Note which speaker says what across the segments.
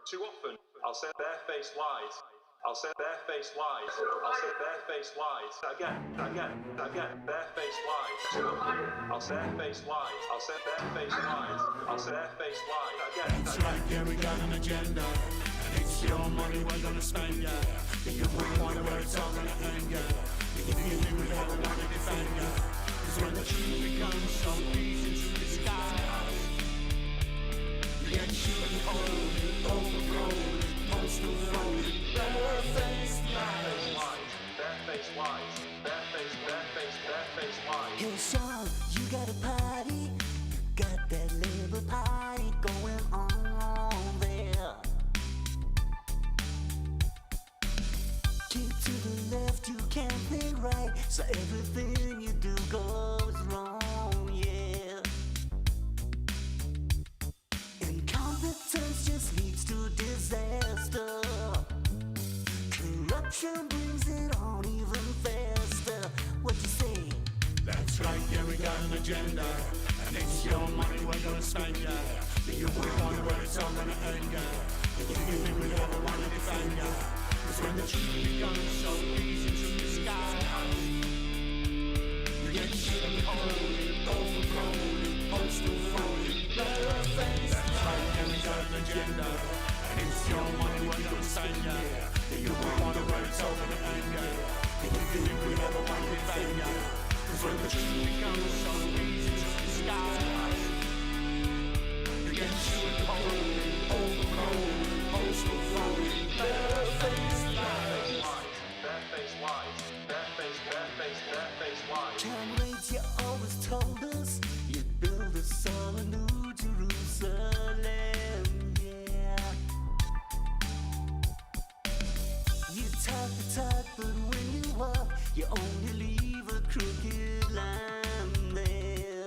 Speaker 1: Too often, I'll say barefaced lies. I'll say barefaced lies. I'll say barefaced lies. Again, barefaced lies. Too often, I'll say barefaced lies. I'll say barefaced lies. I'll say barefaced lies. Again.
Speaker 2: That's right, yeah, we got an agenda. And it's your money we're gonna spend, yeah. Do you want where it's all gonna end, yeah? Do you think we ever wanna defend, yeah? 'Cause when the truth becomes so easy to disguise, you get shooting cold, overgrown, postal phone, barefaced lies.
Speaker 1: Barefaced lies. Barefaced lies.
Speaker 3: Hey son, you got a party, got that little party going on there. Keep to the left, you can't think right, so everything you do goes wrong, yeah. Incompetence just leads to disaster. Corruption brings it on even faster. What you say?
Speaker 2: That's right, yeah, we got an agenda. And it's your money we're gonna spend, yeah. Do you wonder where it's all gonna end, yeah? Do you think we ever wanna defend, yeah? 'Cause when the truth becomes so easy to disguise, you get shitty cold, overgrown, postal phone, barefaced. That's right, yeah, we got an agenda. And it's your money we're gonna spend, yeah. Do you wonder where it's all gonna end, yeah? Do you think we ever wanna defend, yeah? 'Cause when the truth becomes so easy to disguise, you get shitty cold, overgrown, postal phone, barefaced lies.
Speaker 1: Barefaced lies. Barefaced lies.
Speaker 3: Comrades, you always told us you'd build us all a new Jerusalem, yeah. You talk the talk, but when you walk, you only leave a crooked line there.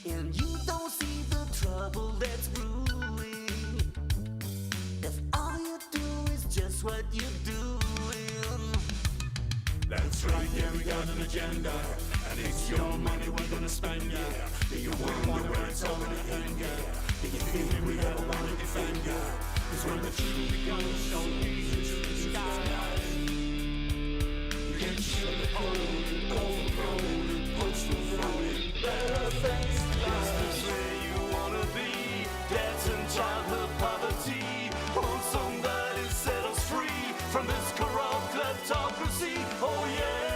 Speaker 3: And you don't see the trouble that's brewing if all you do is just what you're doing.
Speaker 2: That's right, yeah, we got an agenda. And it's your money we're gonna spend, yeah. Do you wonder where it's all gonna end, yeah? Do you think we ever wanna defend, yeah? 'Cause when the truth becomes so easy to disguise, you get shit cold, overgrown, postal phone, barefaced lies.
Speaker 4: Is this where you wanna be? Debt and childhood poverty. Won't somebody set us free from this corrupt kleptocracy? Oh yeah.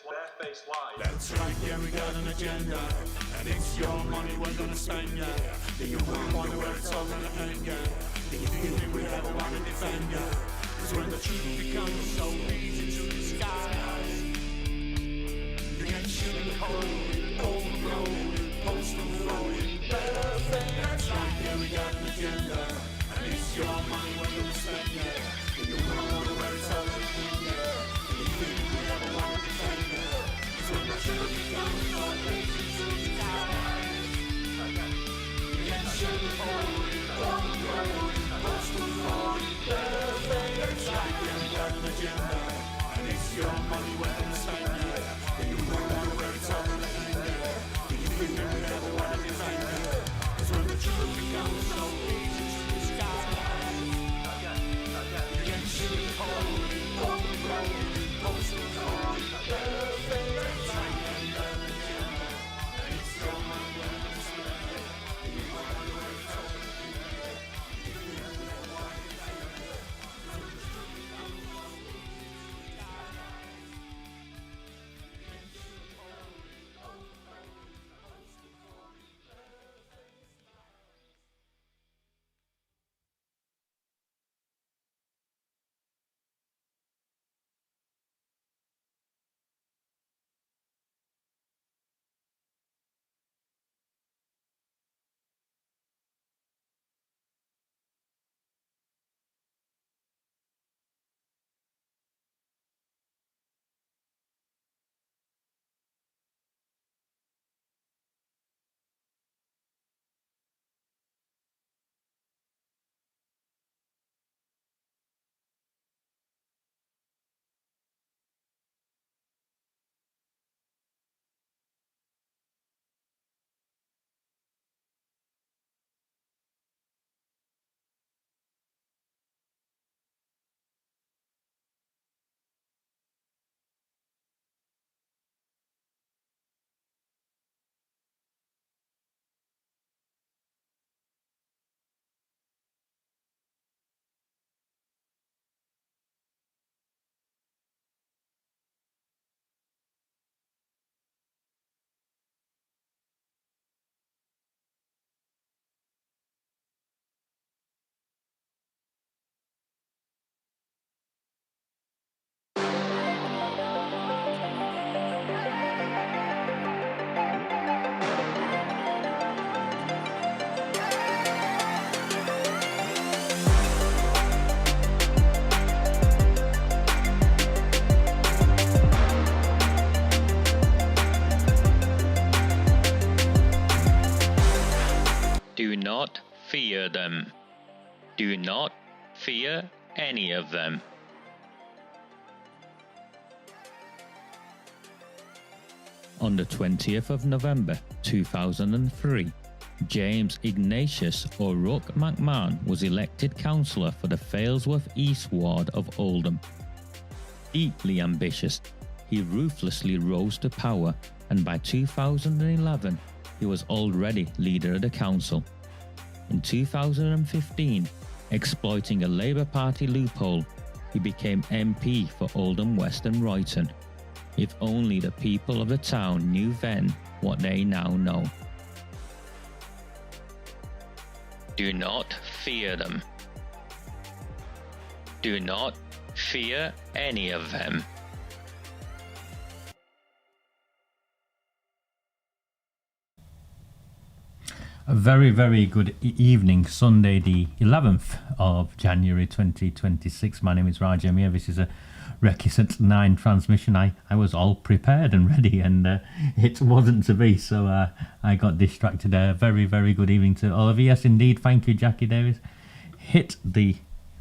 Speaker 1: Barefaced lies.
Speaker 2: That's right, yeah, we got an agenda. And it's your money we're gonna spend, yeah. Do you wonder where it's all gonna end, yeah? Do you think we ever wanna defend, yeah? 'Cause when the truth becomes so easy to disguise, you get shitty cold, overgrown, postal phone, barefaced. That's right, yeah, we got an agenda. And it's your money we're gonna spend, yeah. Do you wonder where it's all gonna end, yeah? Do you think we ever wanna defend, yeah? 'Cause when the truth becomes so easy to disguise, you get shitty cold, overgrown, postal phone, barefaced. That's right, yeah, we got an agenda. And it's your money we're gonna spend, yeah. Do you wonder where it's all gonna end, yeah? Do you think we ever wanna defend, yeah? 'Cause when the truth becomes so easy to disguise, you get shitty cold, overgrown, postal phone, barefaced. That's right, yeah, we got an agenda. And it's your money we're gonna spend, yeah. Do you wonder where it's all gonna end, yeah? Do you think we ever wanna defend, yeah? 'Cause when the truth becomes so easy to
Speaker 5: not fear them. Do not fear any of them. On the 20th of November 2003, James Ignatius O'Rourke McMahon was elected councillor for the Failsworth East Ward of Oldham. Deeply ambitious, he ruthlessly rose to power, and by 2011 he was already leader of the council. In 2015, exploiting a Labour Party loophole, he became MP for Oldham West and Royton. If only the people of the town knew then what they now know. Do not fear them. Do not fear any of them.
Speaker 6: A very, very good evening, Sunday the 11th of January 2026. My name is Raj Amir. This is a Reticent 9 transmission. I was all prepared and ready, and it wasn't to be, so I got distracted. Very, very good evening to all of you. Yes, indeed. Thank you, Jackie Davis. Hit the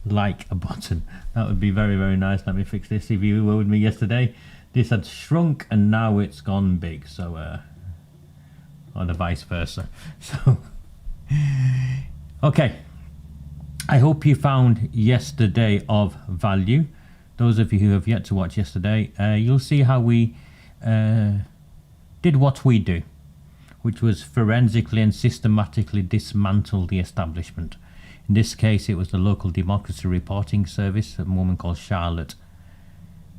Speaker 6: like button. That would be very, very nice. Let me fix this. If you were with me yesterday, this had shrunk and now it's gone big, so or the vice versa. So okay, I hope you found yesterday of value. Those of you who have yet to watch yesterday, you'll see how we did what we do, which was forensically and systematically dismantle the establishment. In this case, it was the local democracy reporting service, a woman called Charlotte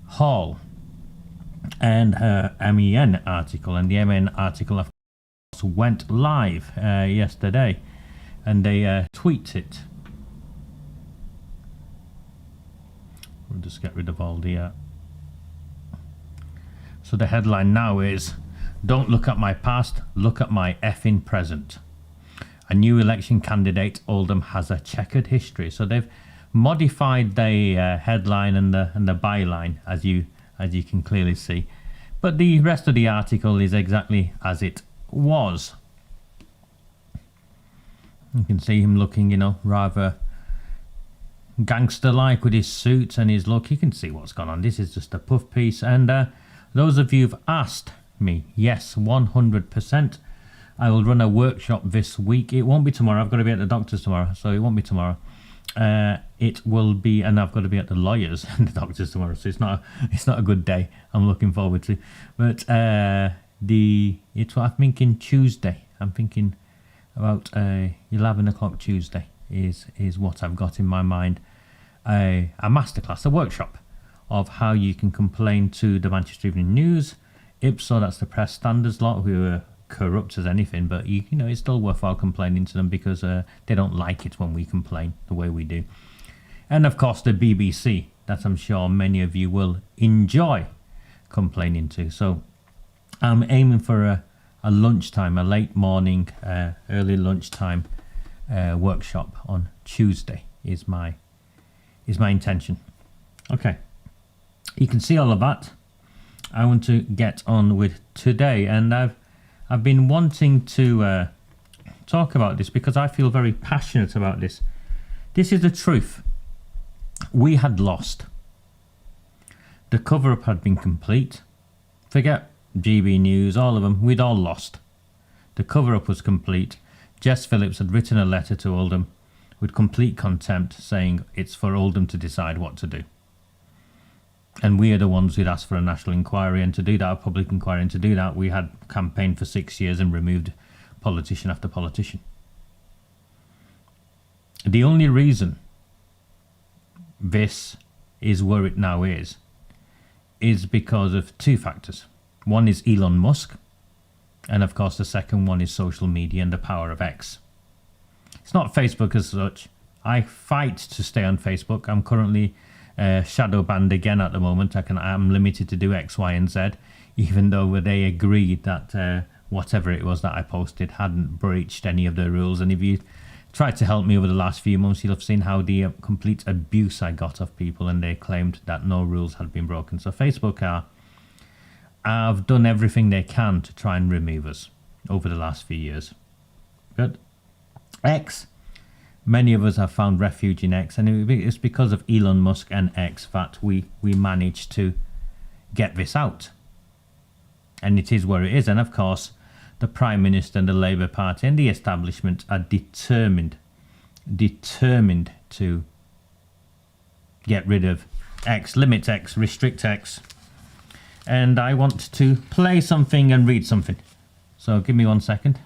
Speaker 6: Hall, and her MEN article. And the MEN article, of course, went live yesterday, and they tweeted it. We'll just get rid of all the so the headline now is, "Don't look at my past, look at my effing present. A new election candidate, Oldham has a checkered history." So they've modified the headline and the byline, as you can clearly see, but the rest of the article is exactly as it was. You can see him looking, rather gangster-like with his suit and his look. You can see what's gone on. This is just a puff piece. And those of you who've asked me, yes, 100%, I will run a workshop this week. It won't be tomorrow. I've got to be at the doctor's tomorrow, so it won't be tomorrow. It will be, and I've got to be at the lawyers and the doctor's tomorrow, so it's not a good day. I'm looking forward to, but it's what I'm thinking Tuesday. I'm thinking about 11 o'clock Tuesday is what I've got in my mind. A masterclass, a workshop of how you can complain to the Manchester Evening News, IPSO, that's the press standards lot, who are corrupt as anything, but you know it's still worthwhile complaining to them, because they don't like it when we complain the way we do. And of course the BBC, that I'm sure many of you will enjoy complaining to. So I'm aiming for a lunchtime, a late morning, early lunchtime workshop on Tuesday is my intention. Okay, you can see all of that. I want to get on with today, and I've been wanting to talk about this because I feel very passionate about this. This is the truth. We had lost. The cover-up had been complete. Forget GB News, all of them, we'd all lost. The cover-up was complete. Jess Phillips had written a letter to Oldham with complete contempt, saying it's for Oldham to decide what to do. And we are the ones who'd asked for a national inquiry, and to do that, a public inquiry, and to do that, we had campaigned for 6 years and removed politician after politician. The only reason this is where it now is because of two factors. One is Elon Musk, and of course the second one is social media and the power of X. It's not Facebook as such. I fight to stay on Facebook. I'm currently shadow banned again at the moment. I'm limited to do X, Y and Z, even though they agreed that whatever it was that I posted hadn't breached any of the rules. And if you tried to help me over the last few months, you'll have seen how the complete abuse I got of people, and they claimed that no rules had been broken. So Facebook have done everything they can to try and remove us over the last few years. But X. Many of us have found refuge in X, and it's because of Elon Musk and X that we managed to get this out. And it is where it is. And of course, the Prime Minister and the Labour Party and the establishment are determined to get rid of X, limit X, restrict X. And I want to play something and read something. So give me 1 second.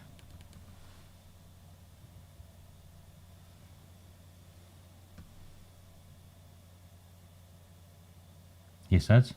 Speaker 6: He says.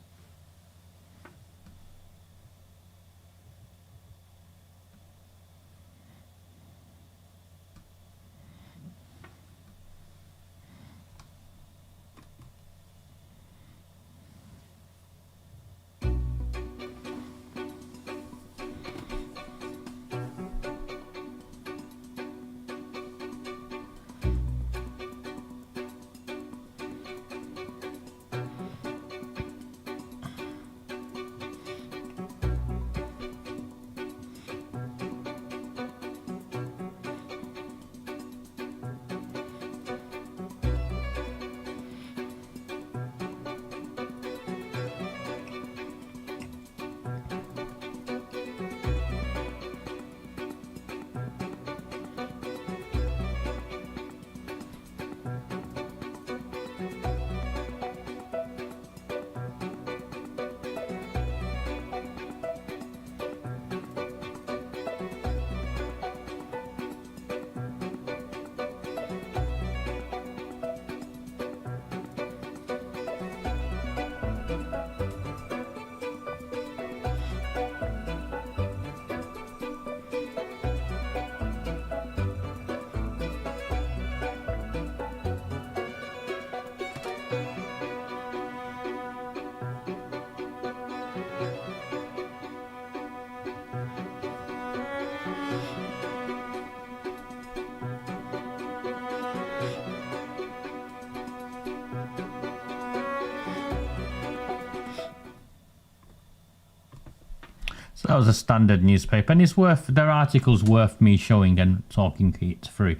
Speaker 6: So that was a Standard newspaper, and it's worth, their article's worth me showing and talking it through.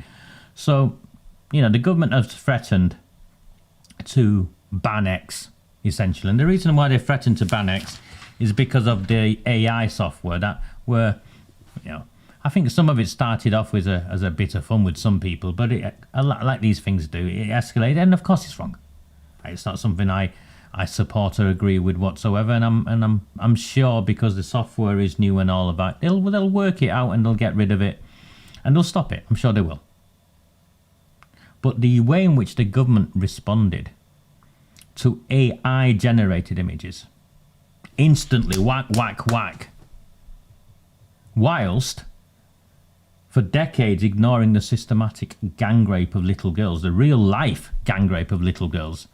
Speaker 6: So, you know, the government has threatened to ban X, essentially. And the reason why they threatened to ban X is because of the AI software that were, you know, I think some of it started off as a bit of fun with some people, but it, like these things do, it escalated, and of course it's wrong. It's not something I support or agree with whatsoever, and I'm sure because the software is new and all of that, they'll work it out and they'll get rid of it, and they'll stop it. I'm sure they will. But the way in which the government responded to AI generated images, instantly whack, whack, whack, whilst for decades ignoring the systematic gang rape of little girls, the real life gang rape of little girls,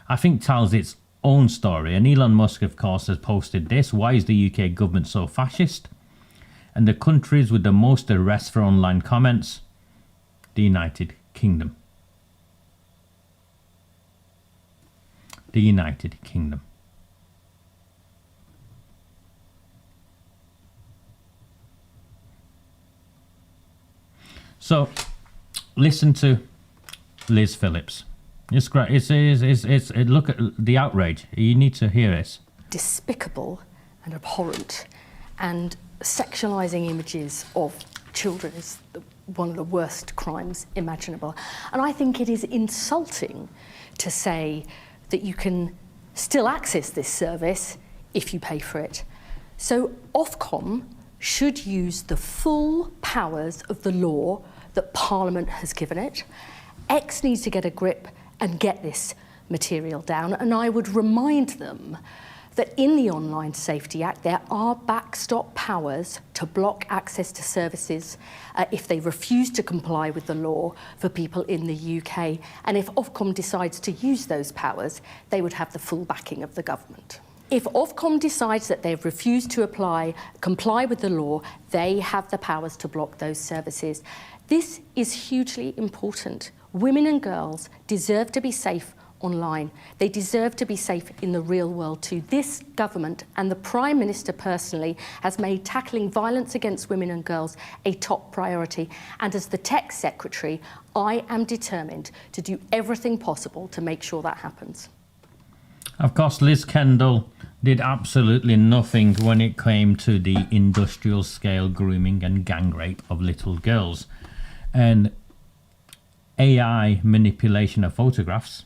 Speaker 6: I think tells its own story. And Elon Musk, of course, has posted this. Why is the UK government so fascist? And the countries with the most arrests for online comments, the United Kingdom. The United Kingdom. So, listen to Liz Phillips. It's great. Look at the outrage. You need to hear this.
Speaker 7: Despicable and abhorrent, and sexualizing images of children is one of the worst crimes imaginable. And I think it is insulting to say that you can still access this service if you pay for it. So Ofcom should use the full powers of the law that Parliament has given it. X needs to get a grip and get this material down. And I would remind them that in the Online Safety Act, there are backstop powers to block access to services if they refuse to comply with the law for people in the UK. And if Ofcom decides to use those powers, they would have the full backing of the government. If Ofcom decides that they've refused to comply with the law, they have the powers to block those services. This is hugely important. Women and girls deserve to be safe online. They deserve to be safe in the real world too. This government and the Prime Minister personally has made tackling violence against women and girls a top priority. And as the Tech Secretary, I am determined to do everything possible to make sure that happens.
Speaker 6: Of course, Liz Kendall did absolutely nothing when it came to the industrial scale grooming and gang rape of little girls. And AI manipulation of photographs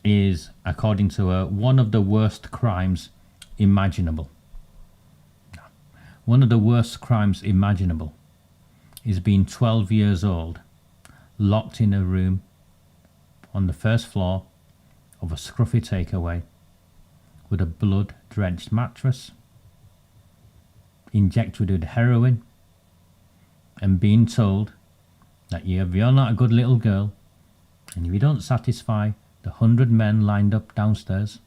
Speaker 6: is, according to her, one of the worst crimes imaginable. One of the worst crimes imaginable is being 12 years old, locked in a room on the first floor of a scruffy takeaway with a blood-drenched mattress, injected with heroin, and being told that if you're not a good little girl, and if you don't satisfy the 100 men lined up downstairs,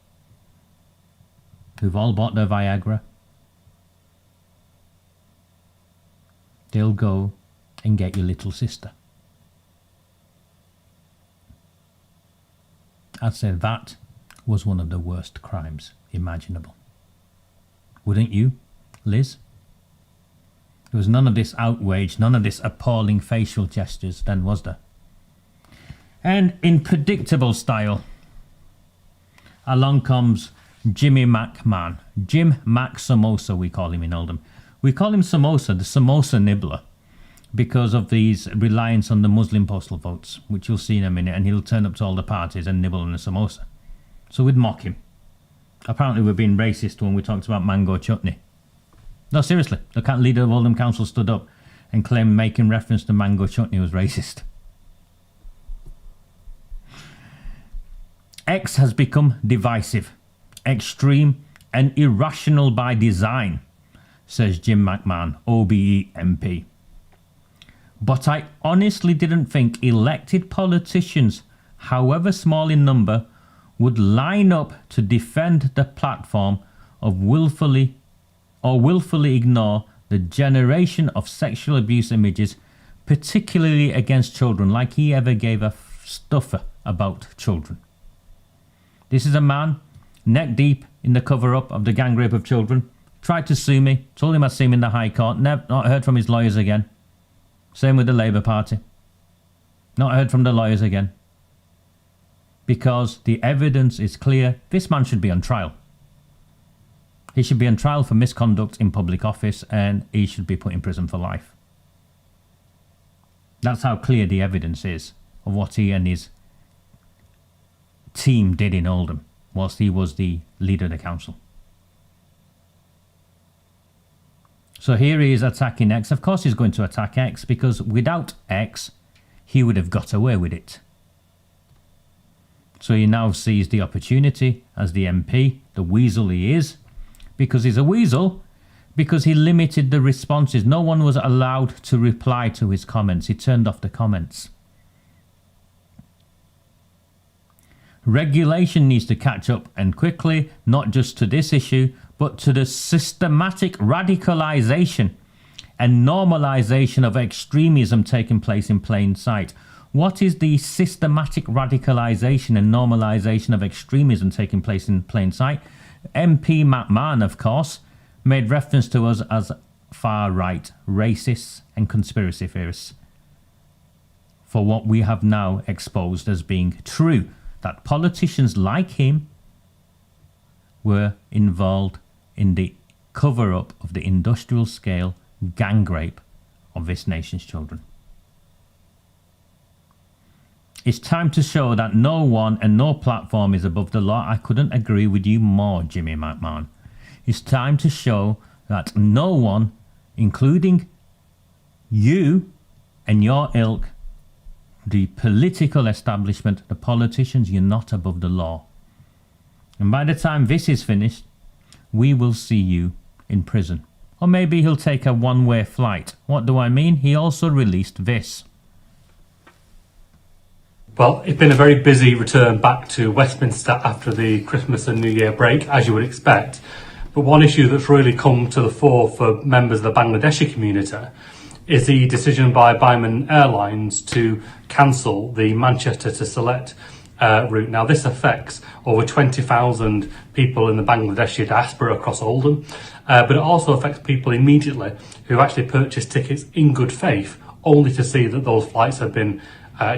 Speaker 6: who've all bought their Viagra, they'll go and get your little sister. I'd say that was one of the worst crimes imaginable. Wouldn't you, Liz? There was none of this outrage, none of this appalling facial gestures then, was there? And in predictable style, along comes Jimmy McMahon. Jim Mac Samosa, we call him in Oldham. We call him Samosa, the Samosa nibbler, because of these reliance on the Muslim postal votes, which you'll see in a minute, and he'll turn up to all the parties and nibble on a samosa. So we'd mock him. Apparently we're being racist when we talked about mango chutney. No, seriously, the leader of Oldham Council stood up and claimed making reference to mango chutney was racist. X has become divisive, extreme and irrational by design, says Jim McMahon, OBE MP. But I honestly didn't think elected politicians, however small in number, would line up to defend the platform of willfully ignore the generation of sexual abuse images, particularly against children, like he ever gave a stuffer about children. This is a man neck deep in the cover-up of the gang rape of children, tried to sue me, told him I'd see him in the High Court, not heard from his lawyers again. Same with the Labour Party. Not heard from the lawyers again. Because the evidence is clear, this man should be on trial. He should be on trial for misconduct in public office, and he should be put in prison for life. That's how clear the evidence is of what he and his team did in Oldham whilst he was the leader of the council. So here he is attacking X. Of course he's going to attack X, because without X, he would have got away with it. So he now sees the opportunity as the MP, the weasel he is, because he's a weasel, because he limited the responses. No one was allowed to reply to his comments. He turned off the comments. Regulation needs to catch up, and quickly, not just to this issue, but to the systematic radicalisation and normalisation of extremism taking place in plain sight. What is the systematic radicalisation and normalisation of extremism taking place in plain sight? MP McMahon, of course, made reference to us as far-right, racists and conspiracy theorists, for what we have now exposed as being true, that politicians like him were involved in the cover-up of the industrial scale gang rape of this nation's children. It's time to show that no one and no platform is above the law. I couldn't agree with you more, Jimmy McMahon. It's time to show that no one, including you and your ilk, the political establishment, the politicians, you're not above the law. And by the time this is finished, we will see you in prison. Or maybe he'll take a one-way flight. What do I mean? He also released this.
Speaker 8: Well, it's been a very busy return back to Westminster after the Christmas and New Year break, as you would expect. But one issue that's really come to the fore for members of the Bangladeshi community is the decision by Biman Airlines to cancel the Manchester to Sylhet route. Now, this affects over 20,000 people in the Bangladeshi diaspora across Oldham, but it also affects people immediately who actually purchased tickets in good faith, only to see that those flights have been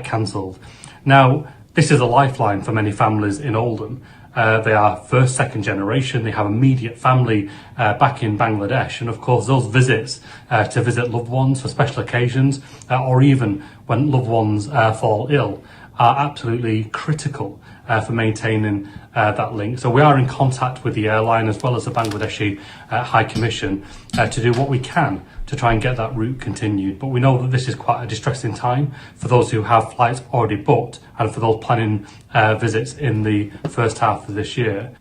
Speaker 8: cancelled. Now, this is a lifeline for many families in Oldham. They are first, second generation. They have immediate family back in Bangladesh. And of course, those visits to visit loved ones for special occasions, or even when loved ones fall ill, are absolutely critical for maintaining that link. So we are in contact with the airline as well as the Bangladeshi High Commission to do what we can to try and get that route continued. But we know that this is quite a distressing time for those who have flights already booked and for those planning visits in the first half of this year.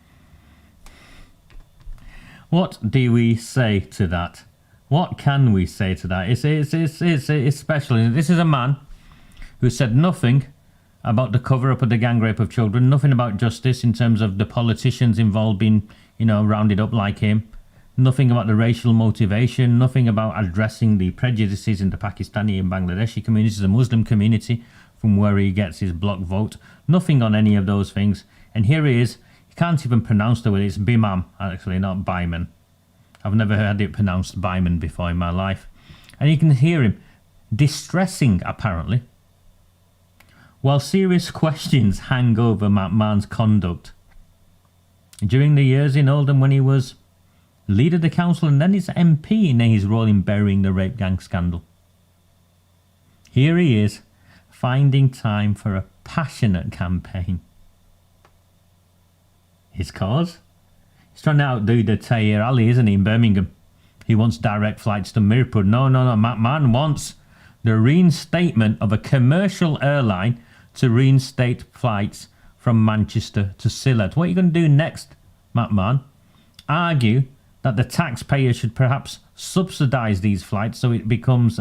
Speaker 6: What do we say to that? What can we say to that? It's special. This is a man who said nothing about the cover-up of the gang rape of children, nothing about justice in terms of the politicians involved being, rounded up like him, nothing about the racial motivation, nothing about addressing the prejudices in the Pakistani and Bangladeshi communities, the Muslim community, from where he gets his block vote, nothing on any of those things. And here he is, he can't even pronounce the word, it's Bimam, actually, not Byman. I've never heard it pronounced Byman before in my life. And you can hear him distressing, apparently, while serious questions hang over McMahon's conduct. During the years in Oldham when he was leader of the council and then his MP in his role in burying the rape gang scandal. Here he is, finding time for a passionate campaign. His cause? He's trying to outdo the Tahir Ali, isn't he, in Birmingham? He wants direct flights to Mirpur. No, McMahon wants the reinstatement of a commercial airline to reinstate flights from Manchester to Sylhet. What are you going to do next, McMahon? Argue that the taxpayer should perhaps subsidise these flights so it becomes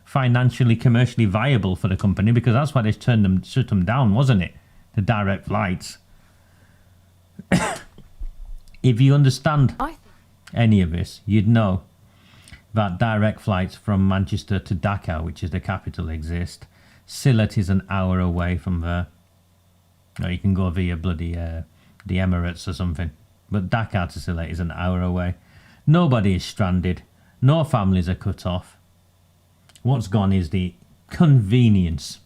Speaker 6: financially, commercially viable for the company, because that's why they shut them down, wasn't it? The direct flights. If you understand any of this, you'd know that direct flights from Manchester to Dhaka, which is the capital, exist. Sylhet is an hour away from there. Or you can go via bloody the Emirates or something. But Dhaka to Sylhet is an hour away. Nobody is stranded. No families are cut off. What's gone is the convenience.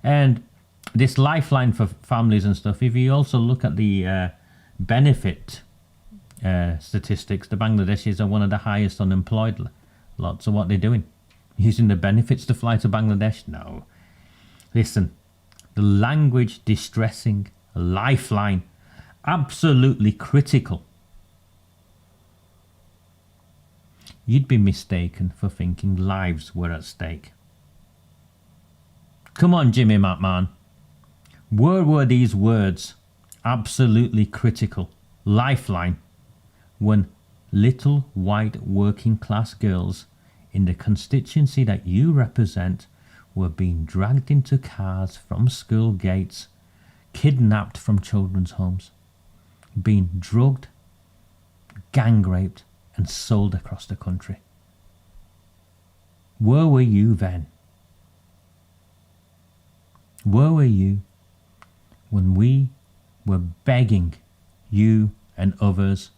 Speaker 6: And this lifeline for families and stuff, if you also look at the benefit statistics, the Bangladeshis are one of the highest unemployed lots. So what they're doing? Using the benefits to fly to Bangladesh? No. Listen, the language distressing, lifeline, absolutely critical. You'd be mistaken for thinking lives were at stake. Come on, Jimmy McMahon. Where were these words absolutely critical, lifeline, when little white working class girls in the constituency that you represent were being dragged into cars from school gates, kidnapped from children's homes, being drugged, gang raped and sold across the country? Where were you then? Where were you when we were begging you and others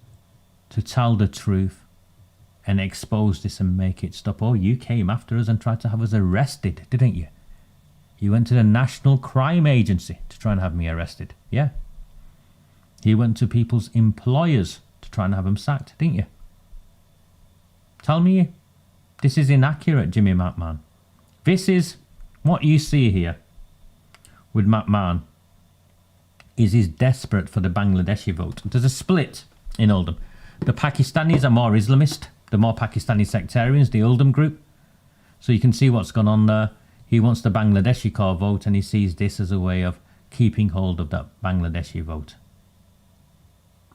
Speaker 6: to tell the truth and expose this and make it stop? Oh, you came after us and tried to have us arrested, didn't you? You went to the National Crime Agency to try and have me arrested, yeah? You went to people's employers to try and have them sacked, didn't you? Tell me this is inaccurate, Jimmy McMahon. This is what you see here with McMahon. He's desperate for the Bangladeshi vote. There's a split in Oldham. The Pakistanis are more Islamist. The more Pakistani sectarians, the Oldham group. So you can see what's gone on there. He wants the Bangladeshi core vote and he sees this as a way of keeping hold of that Bangladeshi vote.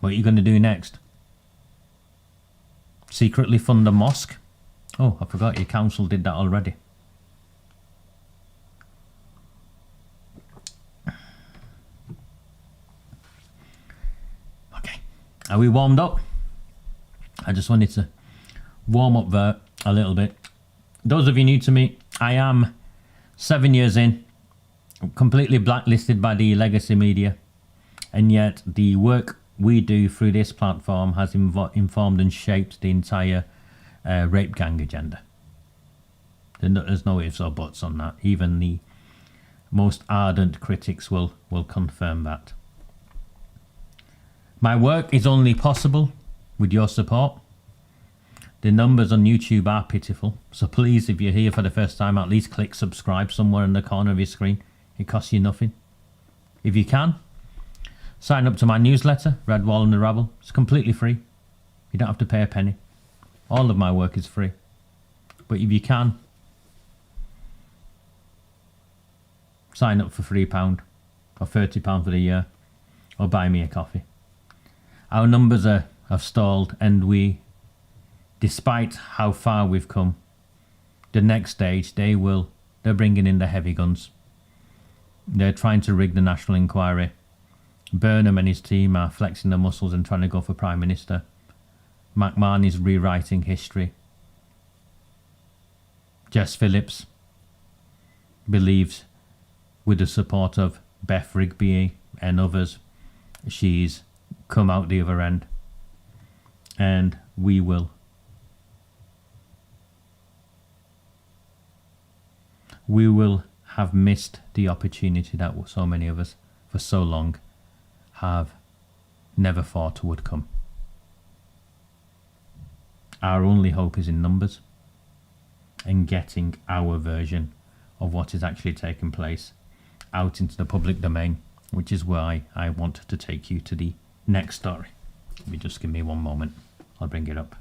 Speaker 6: What are you going to do next? Secretly fund a mosque? Oh, I forgot your council did that already. Okay, are we warmed up? I just wanted to warm up there a little bit. Those of you new to me, I am 7 years in completely blacklisted by the legacy media, and yet the work we do through this platform has informed and shaped the entire rape gang agenda. There's no ifs or buts on that. Even the most ardent critics will confirm that. My work is only possible with your support. The numbers on YouTube are pitiful, so please, if you're here for the first time, at least click subscribe somewhere in the corner of your screen. It costs you nothing. If you can, sign up to my newsletter, Red Wall and the Rabble. It's completely free. You don't have to pay a penny. All of my work is free. But if you can, sign up for £3 or £30 for the year, or buy me a coffee. Our numbers have stalled, and we, despite how far we've come, the next stage, they're bringing in the heavy guns. They're trying to rig the national inquiry. Burnham and his team are flexing their muscles and trying to go for Prime Minister. McMahon is rewriting history. Jess Phillips believes, with the support of Beth Rigby and others, she's come out the other end. And we will. We will have missed the opportunity that so many of us, for so long, have never thought would come. Our only hope is in numbers and getting our version of what is actually taking place out into the public domain, which is why I want to take you to the next story. If you just give me one moment, I'll bring it up.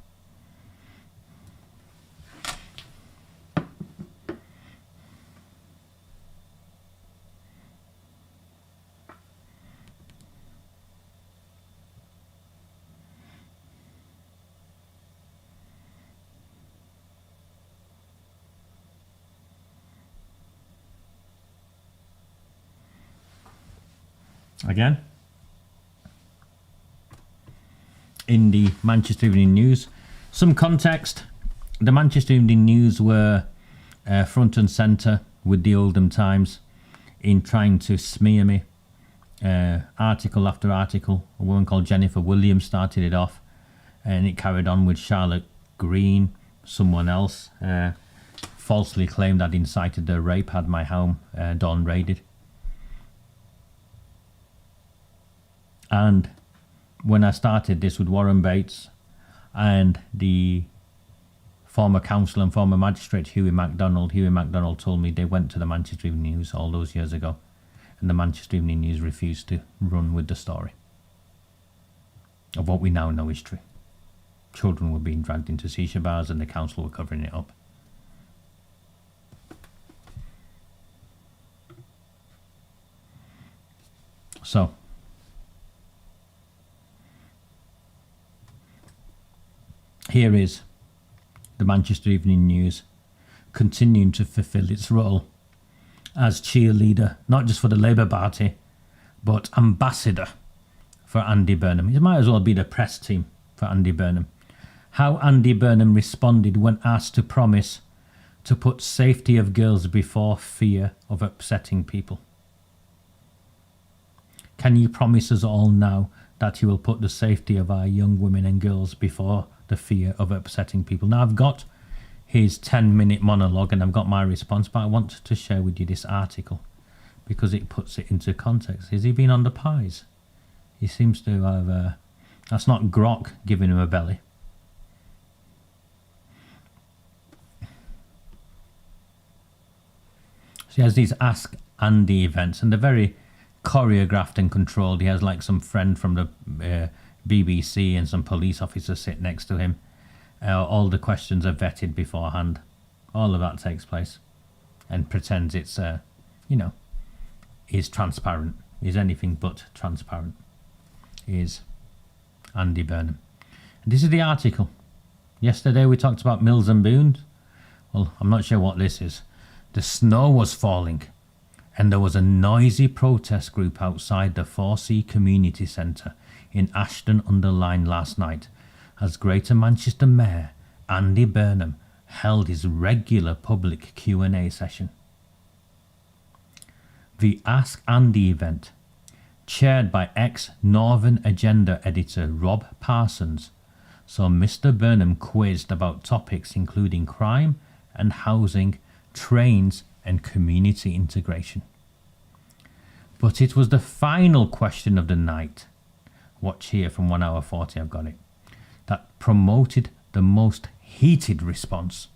Speaker 6: Again, in the Manchester Evening News, some context. The Manchester Evening News were front and centre with the Oldham Times in trying to smear me. Article after article. A woman called Jennifer Williams started it off, and it carried on with Charlotte Green. Someone else falsely claimed I'd incited their rape, had my home dawn raided. And when I started this with Warren Bates and the former councillor and former magistrate Hughie MacDonald told me they went to the Manchester Evening News all those years ago, and the Manchester Evening News refused to run with the story of what we now know is true. Children were being dragged into shisha bars and the council were covering it up. So, here is the Manchester Evening News continuing to fulfil its role as cheerleader, not just for the Labour Party, but ambassador for Andy Burnham. It might as well be the press team for Andy Burnham. How Andy Burnham responded when asked to promise to put safety of girls before fear of upsetting people. Can you promise us all now that you will put the safety of our young women and girls before the fear of upsetting people? Now, I've got his 10-minute monologue and I've got my response, but I want to share with you this article because it puts it into context. Has he been on the pies? He seems to have... that's not grok giving him a belly. So he has these Ask Andy events, and they're very choreographed and controlled. He has like some friend from the BBC and some police officers sit next to him. All the questions are vetted beforehand. All of that takes place, and pretends it's is transparent. Is anything but transparent. Is Andy Burnham. And this is the article. Yesterday we talked about Mills and Boone. Well, I'm not sure what this is. The snow was falling, and there was a noisy protest group outside the 4C Community Centre in Ashton-under-Lyne last night as Greater Manchester Mayor Andy Burnham held his regular public Q&A session. the Ask Andy event, chaired by ex-Northern Agenda editor Rob Parsons, saw Mr. Burnham quizzed about topics including crime and housing, trains and community integration. But it was the final question of the night, watch here from 1 hour 40, I've got it, that promoted the most heated response.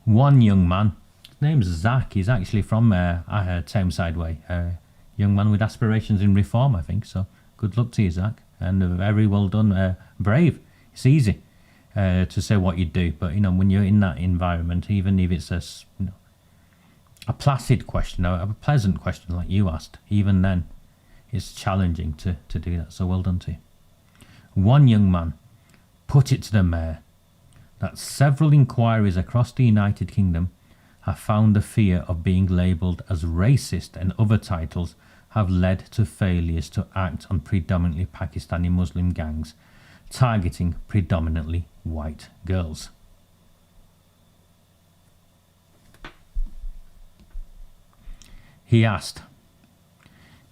Speaker 6: One young man, his name's Zach, he's actually from Tameside Way, young man with aspirations in reform, I think, so good luck to you, Zach, and very well done, brave. It's easy to say what you do, but when you're in that environment, even if it's a placid question, a pleasant question like you asked, even then it's challenging to do that, so well done to you. One young man put it to the mayor that several inquiries across the United Kingdom have found the fear of being labelled as racist and other titles have led to failures to act on predominantly Pakistani Muslim gangs targeting predominantly white girls. He asked,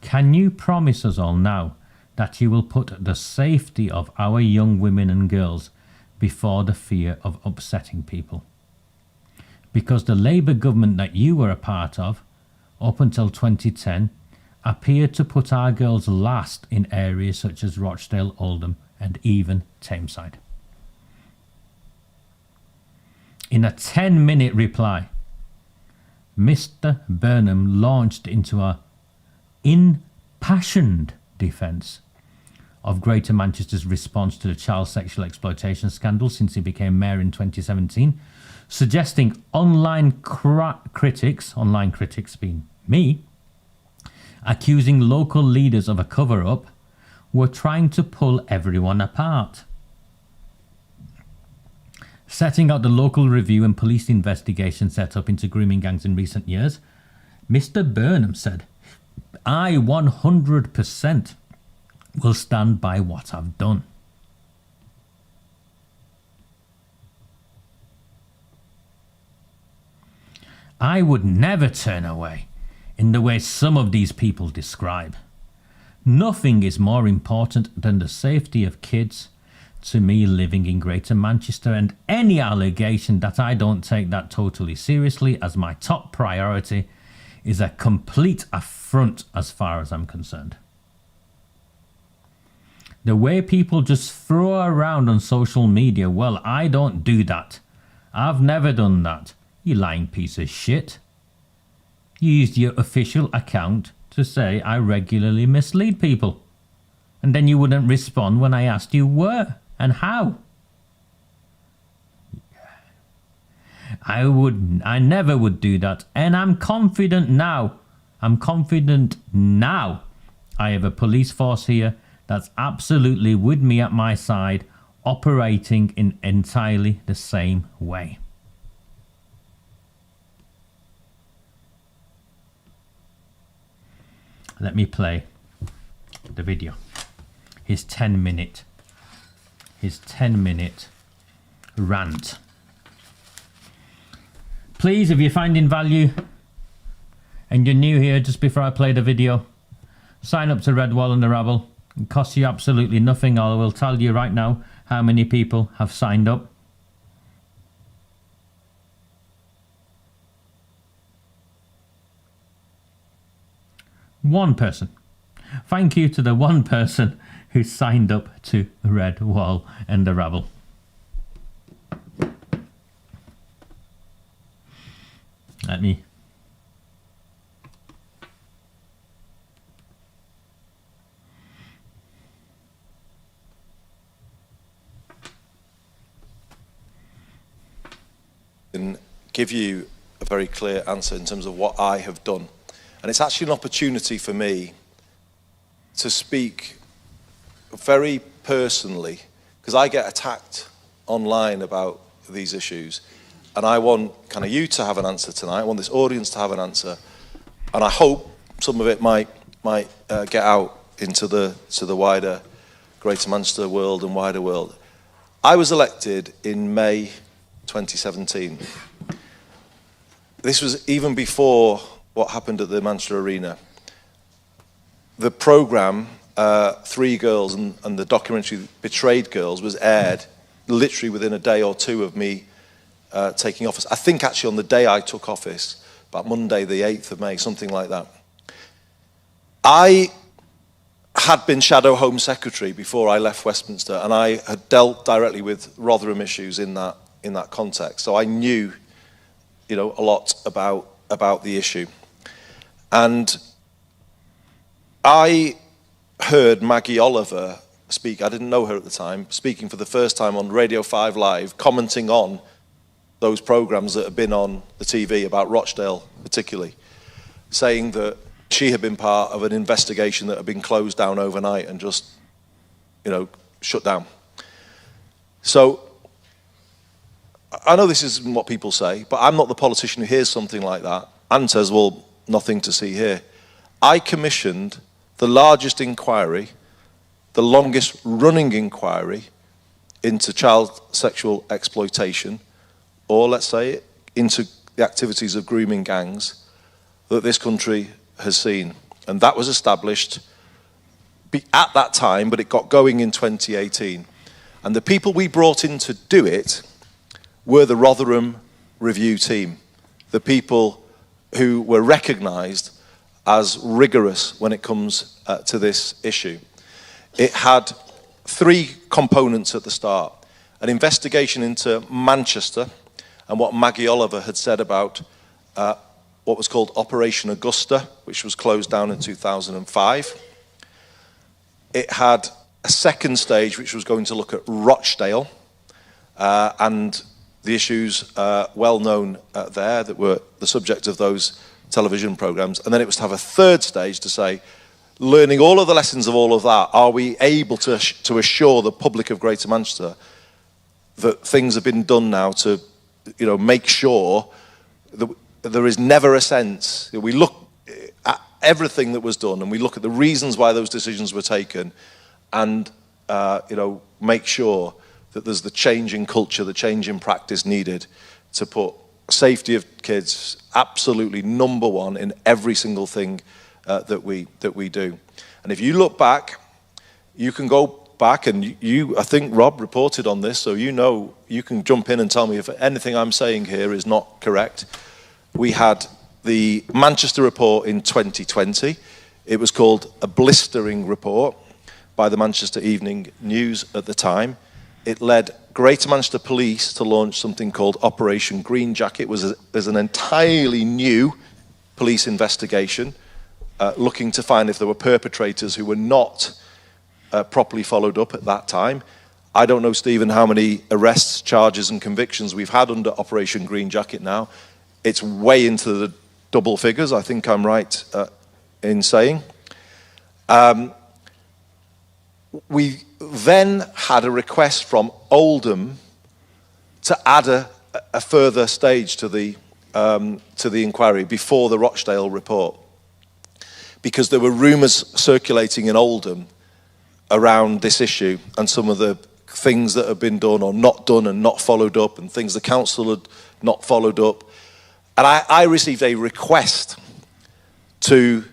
Speaker 6: "Can you promise us all now that you will put the safety of our young women and girls before the fear of upsetting people? Because the Labour government that you were a part of, up until 2010, appeared to put our girls last in areas such as Rochdale, Oldham and even Tameside." In a 10-minute reply, Mr. Burnham launched into a impassioned defence of Greater Manchester's response to the child sexual exploitation scandal since he became mayor in 2017, suggesting online critics being me, accusing local leaders of a cover-up, were trying to pull everyone apart. Setting out the local review and police investigation set up into grooming gangs in recent years, Mr. Burnham said, "I 100% will stand by what I've done." "I would never turn away in the way some of these people describe. Nothing is more important than the safety of kids to me living in Greater Manchester, and any allegation that I don't take that totally seriously as my top priority is a complete affront as far as I'm concerned. The way people just throw around on social media, well, I don't do that. I've never done that. You lying piece of shit. You used your official account to say I regularly mislead people, and then you wouldn't respond when I asked you where and how. I never would do that, and I'm confident now I have a police force here that's absolutely with me at my side, operating in entirely the same way." Let me play the video. His 10-minute rant. Please, if you're finding value and you're new here, just before I play the video, sign up to Redwall and the Rabble. It costs you absolutely nothing. I will tell you right now how many people have signed up. One person. Thank you to the one person who signed up to Redwall and the Rabble. Let me.
Speaker 9: And give you a very clear answer in terms of what I have done. And it's actually an opportunity for me to speak very personally, because I get attacked online about these issues, and I want kind of you to have an answer tonight. I want this audience to have an answer, and I hope some of it might get out into the wider Greater Manchester world and wider world. I was elected in May 2017. This was even before what happened at the Manchester Arena. The programme, Three Girls, and the documentary Betrayed Girls was aired literally within a day or two of me taking office. I think actually on the day I took office, about Monday the 8th of May, something like that. I had been Shadow Home Secretary before I left Westminster, and I had dealt directly with Rotherham issues in that context. So I knew, a lot about the issue. And I heard Maggie Oliver speak, I didn't know her at the time, speaking for the first time on Radio 5 Live, commenting on those programmes that had been on the TV about Rochdale particularly, saying that she had been part of an investigation that had been closed down overnight and just, shut down. So, I know this isn't what people say, but I'm not the politician who hears something like that and says, well, nothing to see here. I commissioned the largest inquiry, the longest running inquiry into child sexual exploitation, or let's say into the activities of grooming gangs that this country has seen. And that was established at that time, but it got going in 2018. And the people we brought in to do it were the Rotherham review team, the people who were recognised as rigorous when it comes to this issue. It had three components at the start: an investigation into Manchester and what Maggie Oliver had said about what was called Operation Augusta, which was closed down in 2005. It had a second stage which was going to look at Rochdale and the issues well known there that were the subject of those television programmes. And then it was to have a third stage to say, learning all of the lessons of all of that, are we able to assure the public of Greater Manchester that things have been done now to make sure that there is never a sense, we look at everything that was done and we look at the reasons why those decisions were taken and make sure that there's the change in culture, the change in practice needed to put safety of kids absolutely number one in every single thing that we do. And if you look back, you can go back, and I think Rob reported on this, so you can jump in and tell me if anything I'm saying here is not correct. We had the Manchester report in 2020. It was called a blistering report by the Manchester Evening News at the time. It led Greater Manchester Police to launch something called Operation Green Jacket. It was an entirely new police investigation looking to find if there were perpetrators who were not properly followed up at that time. I don't know, Stephen, how many arrests, charges and convictions we've had under Operation Green Jacket now. It's way into the double figures, I think I'm right in saying. We then had a request from Oldham to add a further stage to the inquiry before the Rochdale report, because there were rumours circulating in Oldham around this issue and some of the things that have been done or not done and not followed up, and things the council had not followed up. And I received a request to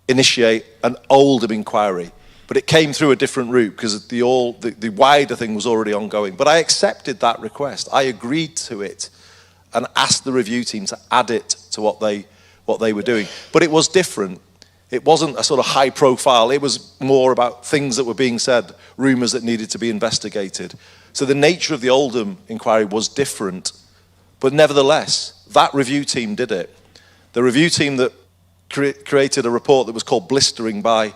Speaker 9: initiate an Oldham inquiry, but it came through a different route because the wider thing was already ongoing. But I accepted that request. I agreed to it and asked the review team to add it to what they were doing. But it was different. It wasn't a sort of high profile. It was more about things that were being said, rumours that needed to be investigated. So the nature of the Oldham inquiry was different. But nevertheless, that review team did it. The review team that created a report that was called Blistering by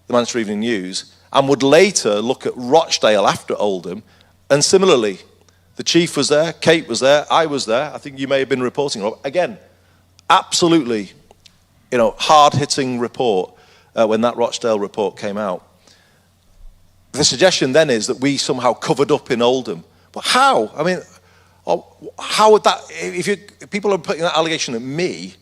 Speaker 9: the Manchester Evening News, and would later look at Rochdale after Oldham. And similarly, the chief was there, Kate was there, I was there. I think you may have been reporting, Rob. Again, absolutely, hard-hitting report when that Rochdale report came out. The suggestion then is that we somehow covered up in Oldham. But how? I mean, how would that, if people are putting that allegation at me,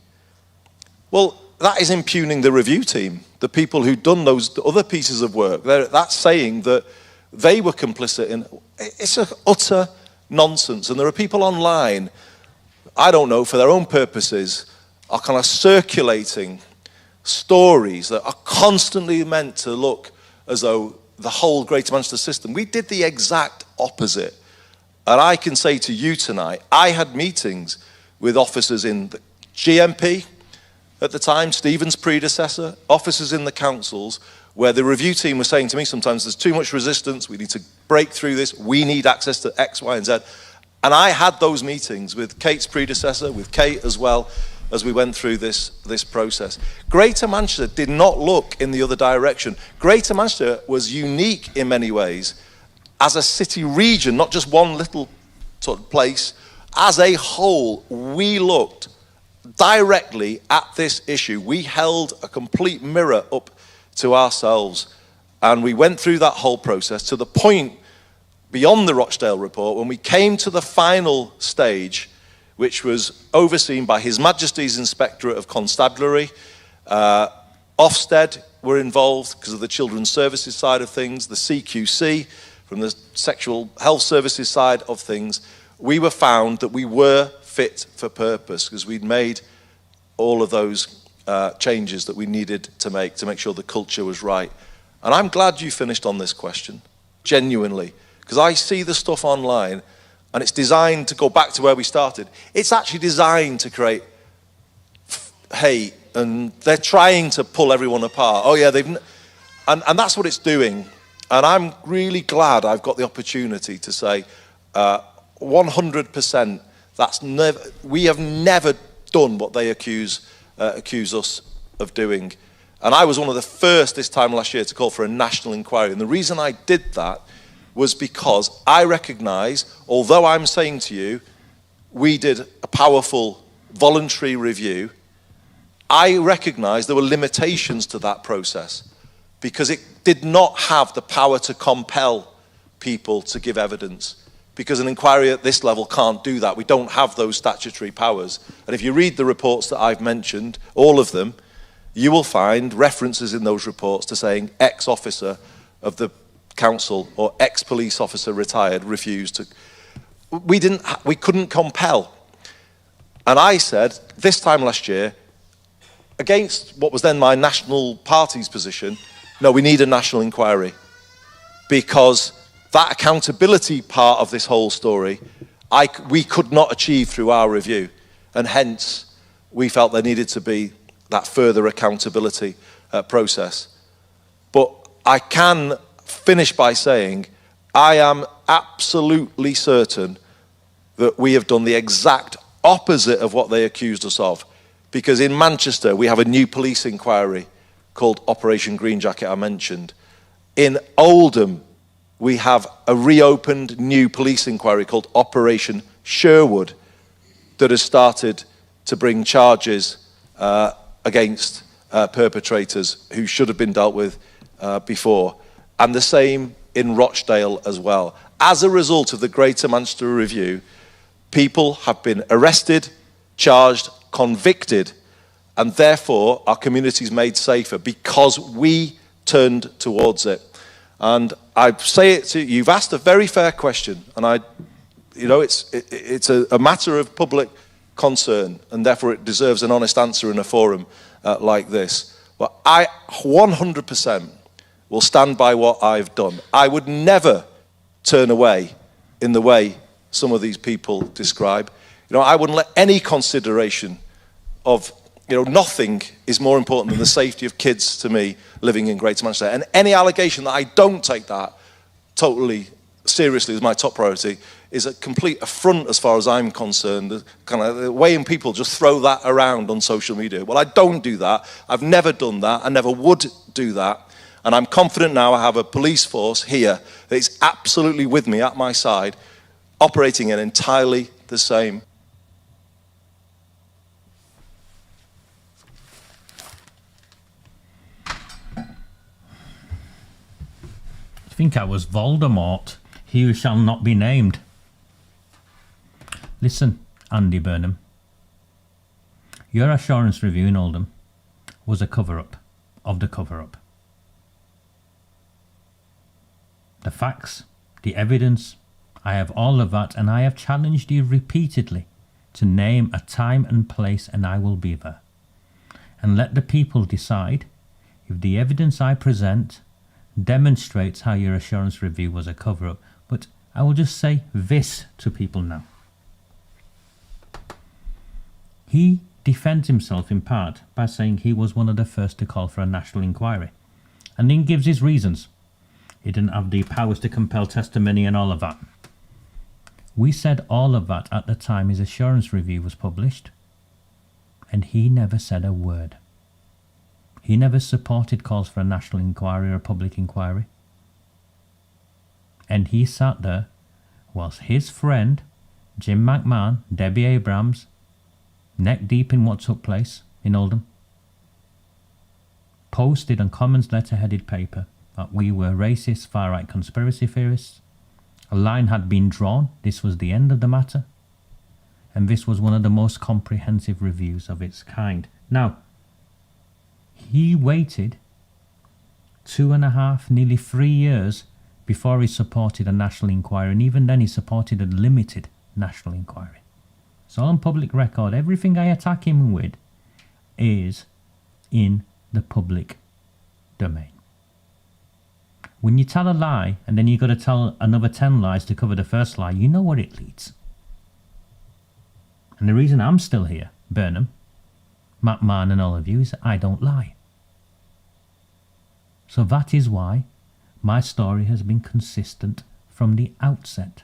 Speaker 9: well, that is impugning the review team, the people who'd done those other pieces of work. That's saying that they were complicit in, it's an utter nonsense. And there are people online, I don't know, for their own purposes, are kind of circulating stories that are constantly meant to look as though the whole Greater Manchester system, we did the exact opposite. And I can say to you tonight, I had meetings with officers in the GMP at the time, Stephen's predecessor, officers in the councils, where the review team was saying to me sometimes there's too much resistance, we need to break through this, we need access to X, Y, and Z. And I had those meetings with Kate's predecessor, with Kate as well, as we went through this process. Greater Manchester did not look in the other direction. Greater Manchester was unique in many ways as a city region, not just one little sort of place. As a whole, we looked directly at this issue. We held a complete mirror up to ourselves, and we went through that whole process to the point beyond the Rochdale report when we came to the final stage, which was overseen by His Majesty's Inspectorate of Constabulary. Ofsted were involved because of the Children's Services side of things, the CQC from the Sexual Health Services side of things. We were found that we were fit for purpose because we'd made all of those changes that we needed to make sure the culture was right. And I'm glad you finished on this question, genuinely, because I see the stuff online and it's designed to go back to where we started. It's actually designed to create hate, and they're trying to pull everyone apart. Oh yeah, and that's what it's doing. And I'm really glad I've got the opportunity to say 100% we have never done what they accuse us of doing. And I was one of the first this time last year to call for a national inquiry. And the reason I did that was because I recognise, although I'm saying to you, we did a powerful voluntary review, I recognise there were limitations to that process because it did not have the power to compel people to give evidence. Because an inquiry at this level can't do that. We don't have those statutory powers. And if you read the reports that I've mentioned, all of them, you will find references in those reports to saying ex-officer of the council or ex-police officer retired refused to. We couldn't compel. And I said, this time last year, against what was then my national party's position, no, we need a national inquiry. Because that accountability part of this whole story, we could not achieve through our review. And hence, we felt there needed to be that further accountability process. But I can finish by saying, I am absolutely certain that we have done the exact opposite of what they accused us of. Because in Manchester, we have a new police inquiry called Operation Green Jacket, I mentioned. In Oldham, we have a reopened new police inquiry called Operation Sherwood that has started to bring charges against perpetrators who should have been dealt with before. And the same in Rochdale as well. As a result of the Greater Manchester Review, people have been arrested, charged, convicted, and therefore our communities made safer because we turned towards it. And I say it to you, you've asked a very fair question, and it's a matter of public concern, and therefore it deserves an honest answer in a forum like this. But I 100% will stand by what I've done. I would never turn away in the way some of these people describe. I wouldn't let any consideration of, nothing is more important than the safety of kids to me living in Greater Manchester. And any allegation that I don't take that totally seriously as my top priority is a complete affront as far as I'm concerned. The way in people just throw that around on social media. Well, I don't do that. I've never done that. I never would do that. And I'm confident now I have a police force here that is absolutely with me at my side, operating in entirely the same.
Speaker 6: I think I was Voldemort, he who shall not be named. Listen, Andy Burnham. Your assurance review in Oldham was a cover-up of the cover-up. The facts, the evidence, I have all of that, and I have challenged you repeatedly to name a time and place, and I will be there. And let the people decide if the evidence I present demonstrates how your assurance review was a cover-up. But I will just say this to people now. He defends himself in part by saying he was one of the first to call for a national inquiry, and then gives his reasons. He didn't have the powers to compel testimony and all of that. We said all of that at the time his assurance review was published, and he never said a word. He never supported calls for a national inquiry or a public inquiry. And he sat there whilst his friend, Jim McMahon, Debbie Abrams, neck deep in what took place in Oldham, posted on Commons letter-headed paper that we were racist, far-right conspiracy theorists. A line had been drawn. This was the end of the matter. And this was one of the most comprehensive reviews of its kind. Now, he waited 2.5, nearly 3 years before he supported a national inquiry, and even then he supported a limited national inquiry. So on public record, everything I attack him with is in the public domain. When you tell a lie and then you've got to tell another 10 lies to cover the first lie, you know where it leads. And the reason I'm still here, Burnham, McMahon and all of you, is I don't lie. So that is why my story has been consistent from the outset.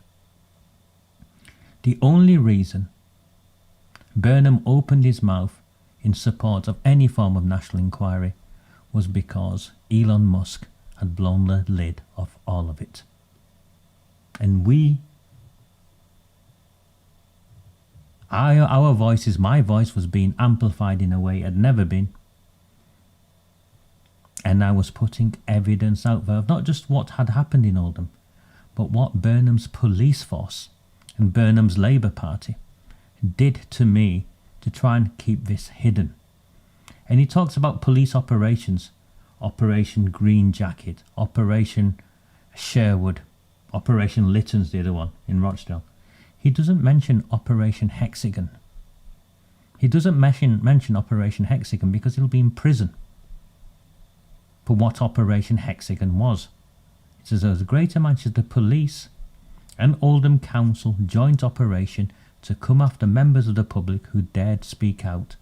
Speaker 6: The only reason Burnham opened his mouth in support of any form of national inquiry was because Elon Musk had blown the lid off all of it. And our voices, my voice was being amplified in a way it had never been. And I was putting evidence out there of not just what had happened in Oldham, but what Burnham's police force and Burnham's Labour Party did to me to try and keep this hidden. And he talks about police operations, Operation Green Jacket, Operation Sherwood, Operation Lytton's the other one in Rochdale. He doesn't mention Operation Hexagon. He doesn't mention Operation Hexagon because he'll be in prison for what Operation Hexagon was. It says there was a Greater Manchester Police and Oldham Council joint operation to come after members of the public who dared speak out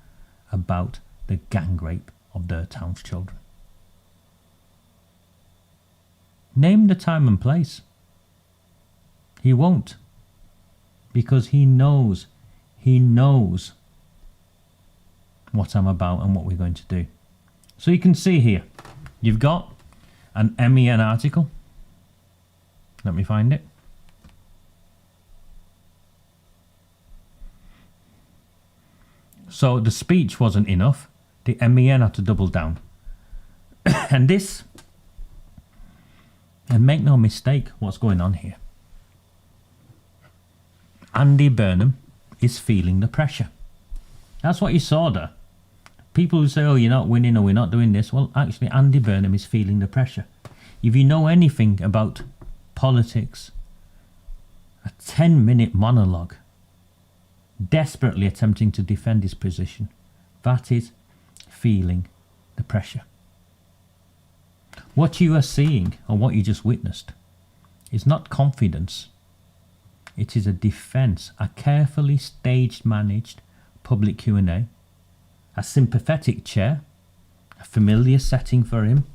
Speaker 6: about the gang rape of their town's children. Name the time and place. He won't, because he knows what I'm about and what we're going to do. So you can see here, you've got an MEN article. Let me find it. So the speech wasn't enough. The MEN had to double down. And this, and make no mistake what's going on here. Andy Burnham is feeling the pressure. That's what you saw there. People who say, oh, you're not winning or we're not doing this. Well, actually, Andy Burnham is feeling the pressure. If you know anything about politics, a 10-minute monologue, desperately attempting to defend his position, that is feeling the pressure. What you are seeing, or what you just witnessed, is not confidence. It is a defence, a carefully staged, managed public Q&A, a sympathetic chair, a familiar setting for him,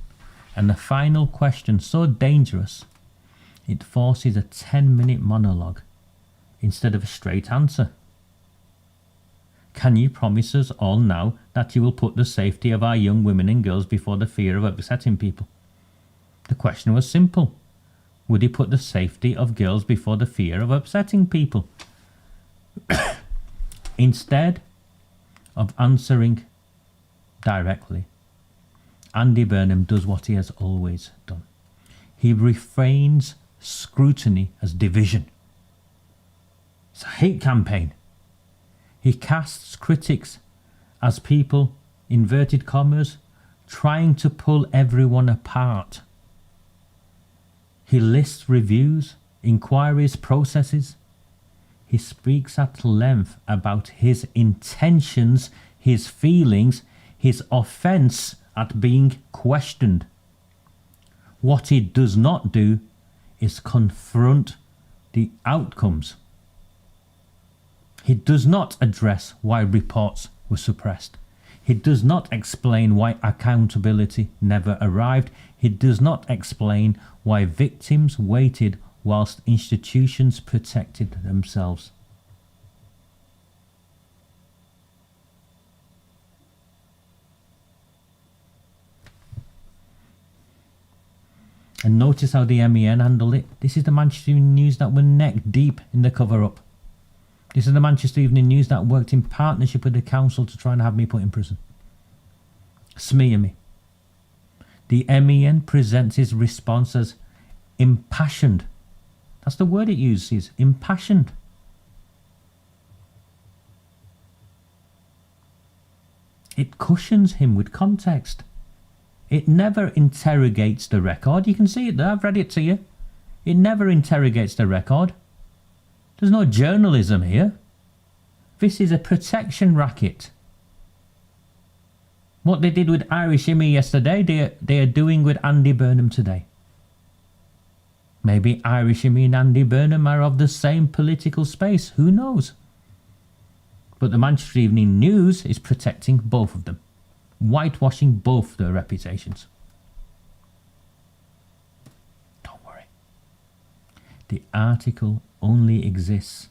Speaker 6: and the final question so dangerous it forces a 10-minute monologue instead of a straight answer. Can you promise us all now that you will put the safety of our young women and girls before the fear of upsetting people? The question was simple. Would he put the safety of girls before the fear of upsetting people? Instead of answering directly, Andy Burnham does what he has always done. He refrains scrutiny as division. It's a hate campaign. He casts critics as people, inverted commas, trying to pull everyone apart. He lists reviews, inquiries, processes. he speaks at length about his intentions, his feelings, his offence at being questioned. What he does not do is confront the outcomes. He does not address why reports were suppressed. He does not explain why accountability never arrived. He does not explain why victims waited whilst institutions protected themselves. And notice how the MEN handled it. This is the Manchester Evening News that were neck deep in the cover-up. This is the Manchester Evening News that worked in partnership with the council to try and have me put in prison. Smear me. The MEN presents his response as impassioned. That's the word it uses, impassioned. It cushions him with context. It never interrogates the record. You can see it there, I've read it to you. It never interrogates the record. There's no journalism here. This is a protection racket. What they did with Irish Imi yesterday, they are doing with Andy Burnham today. Maybe Irish Imi and Andy Burnham are of the same political space. Who knows? But the Manchester Evening News is protecting both of them, whitewashing both their reputations. Don't worry. The article only exists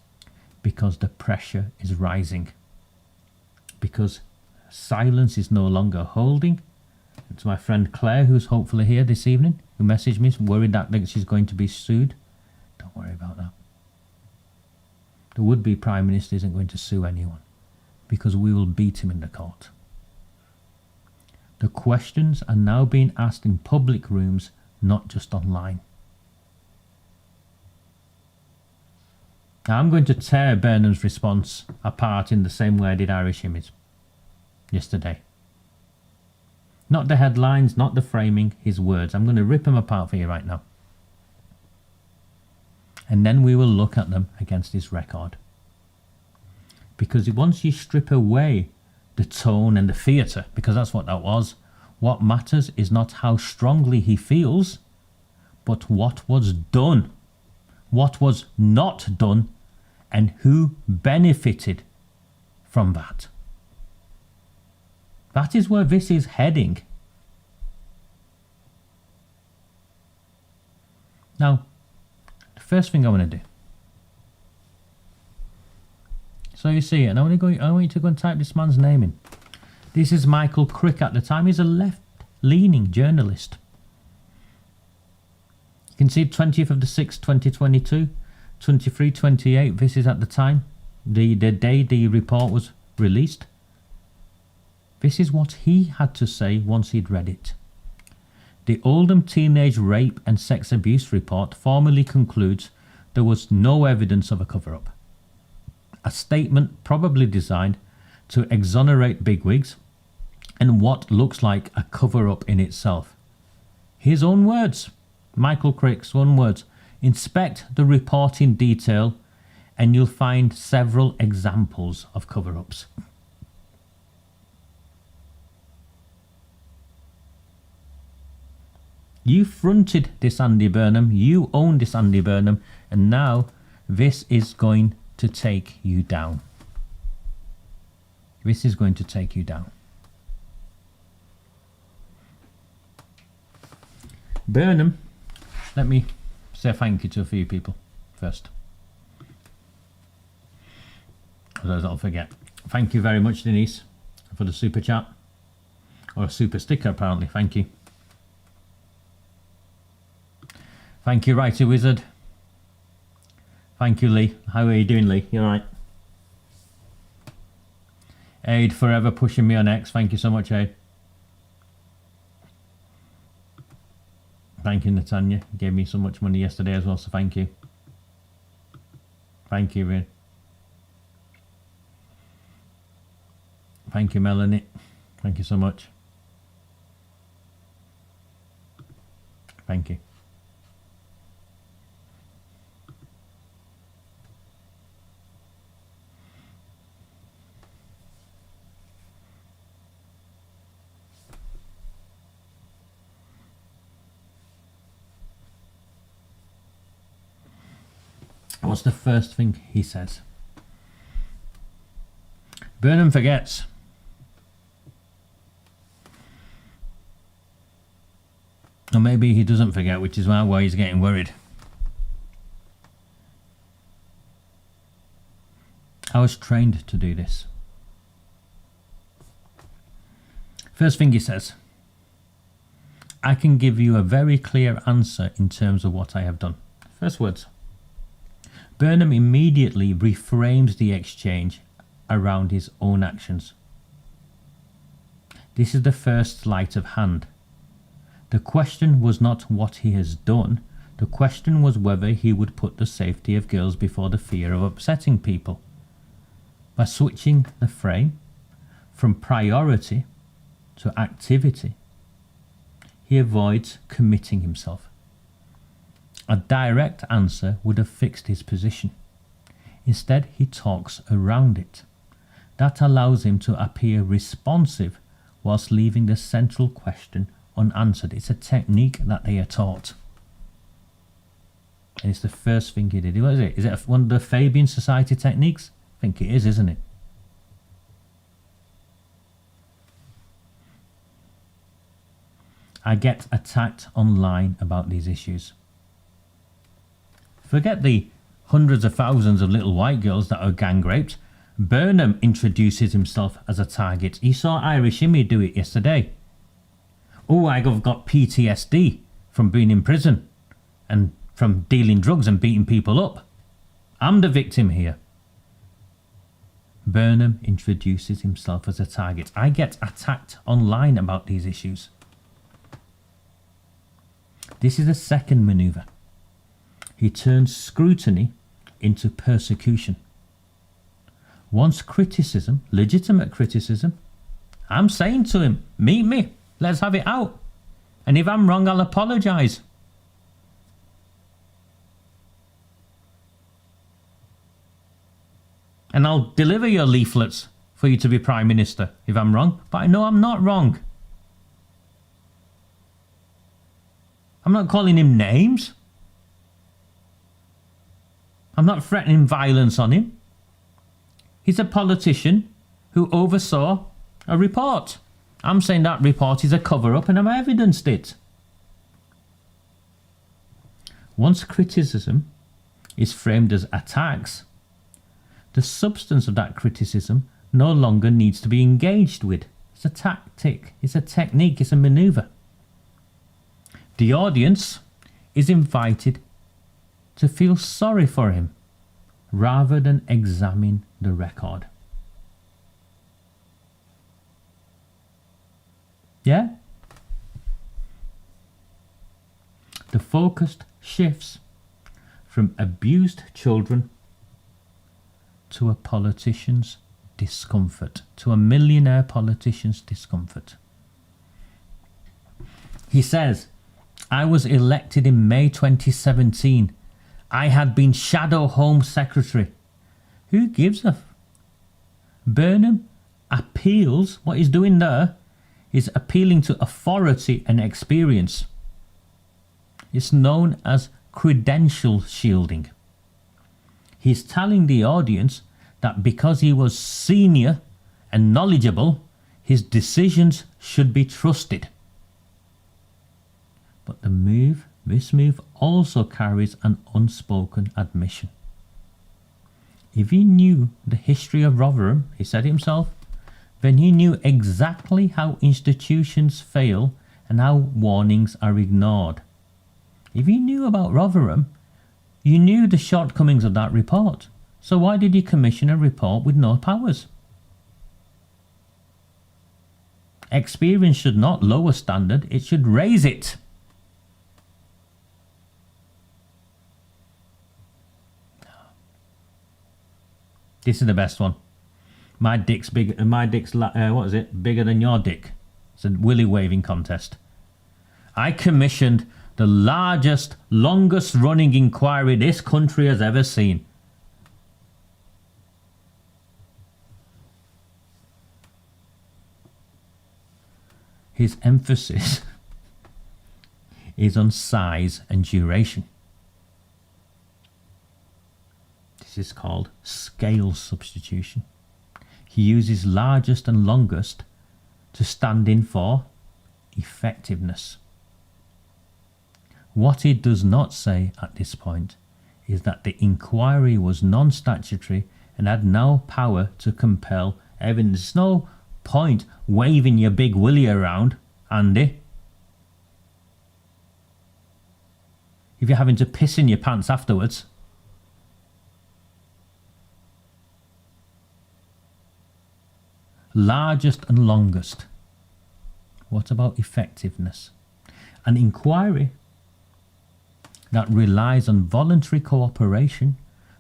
Speaker 6: because the pressure is rising. Because silence is no longer holding. It's my friend Claire, who's hopefully here this evening, who messaged me, worried that she's going to be sued. Don't worry about that. The would-be Prime Minister isn't going to sue anyone, because we will beat him in the court. The questions are now being asked in public rooms, not just online. Now, I'm going to tear Burnham's response apart in the same way I did Irish Image yesterday. Not the headlines, not the framing, his words. I'm going to rip them apart for you right now. And then we will look at them against his record. Because once you strip away the tone and the theatre, because that's what that was, what matters is not how strongly he feels, but what was done, what was not done, and who benefited from that. That is where this is heading. Now, the first thing I want to do. So you see it, and I want you to go and type this man's name in. This is Michael Crick at the time. He's a left-leaning journalist. You can see 20th of the 6th, 2022, 23:28. This is at the time, the day the report was released. This is what he had to say once he'd read it. The Oldham Teenage Rape and Sex Abuse Report formally concludes there was no evidence of a cover-up. A statement probably designed to exonerate bigwigs and what looks like a cover-up in itself. His own words, Michael Crick's own words. Inspect the report in detail and you'll find several examples of cover-ups. You fronted this Andy Burnham, you own this Andy Burnham, and now this is going to take you down. This is going to take you down. Burnham, let me say thank you to a few people first. Otherwise I'll forget. Thank you very much, Denise, for the super chat. Or a super sticker, apparently. Thank you. Thank you, Righty Wizard. Thank you, Lee. How are you doing, Lee? You alright? Aid forever pushing me on X. Thank you so much, Aid. Thank you, Natanya. You gave me so much money yesterday as well, so thank you. Thank you, Rin. Thank you, Melanie. Thank you so much. Thank you. What's the first thing he says? Burnham forgets. Or maybe he doesn't forget, which is why he's getting worried. I was trained to do this. First thing he says, I can give you a very clear answer in terms of what I have done. First words. Burnham immediately reframes the exchange around his own actions. This is the first sleight of hand. The question was not what he has done. The question was whether he would put the safety of girls before the fear of upsetting people. By switching the frame from priority to activity, he avoids committing himself. A direct answer would have fixed his position. Instead, he talks around it. That allows him to appear responsive whilst leaving the central question unanswered. It's a technique that they are taught. And it's the first thing he did. What is it? Is it one of the Fabian Society techniques? I think it is, isn't it? I get attacked online about these issues. Forget the hundreds of thousands of little white girls that are gang raped. Burnham introduces himself as a target. He saw Irish Imi do it yesterday. Oh, I've got PTSD from being in prison and from dealing drugs and beating people up. I'm the victim here. Burnham introduces himself as a target. I get attacked online about these issues. This is a second maneuver. He turns scrutiny into persecution. Wants criticism, legitimate criticism. I'm saying to him, meet me, let's have it out. And if I'm wrong, I'll apologise. And I'll deliver your leaflets for you to be Prime Minister if I'm wrong. But I know I'm not wrong. I'm not calling him names. I'm not threatening violence on him. He's a politician who oversaw a report. I'm saying that report is a cover-up and I've evidenced it. Once criticism is framed as attacks, the substance of that criticism no longer needs to be engaged with. It's a tactic, it's a technique, it's a maneuver. The audience is invited to feel sorry for him rather than examine the record. Yeah? The focus shifts from abused children to a politician's discomfort, to a millionaire politician's discomfort. He says, I was elected in May 2017. I had been Shadow Home Secretary. Who gives a Burnham appeals, what he's doing there is appealing to authority and experience. It's known as credential shielding. He's telling the audience that because he was senior and knowledgeable, his decisions should be trusted. But this move also carries an unspoken admission. If he knew the history of Rotherham, he said himself, then he knew exactly how institutions fail and how warnings are ignored. If you knew about Rotherham, you knew the shortcomings of that report. So why did you commission a report with no powers? Experience should not lower standard, it should raise it. This is the best one. My dick's bigger than your dick. It's a willy waving contest. I commissioned the largest, longest running inquiry this country has ever seen. His emphasis is on size and duration. This is called scale substitution. He uses largest and longest to stand in for effectiveness. What he does not say at this point is that the inquiry was non-statutory and had no power to compel evidence. There's no point waving your big willy around, Andy. If you're having to piss in your pants afterwards. Largest and longest. What about effectiveness? An inquiry that relies on voluntary cooperation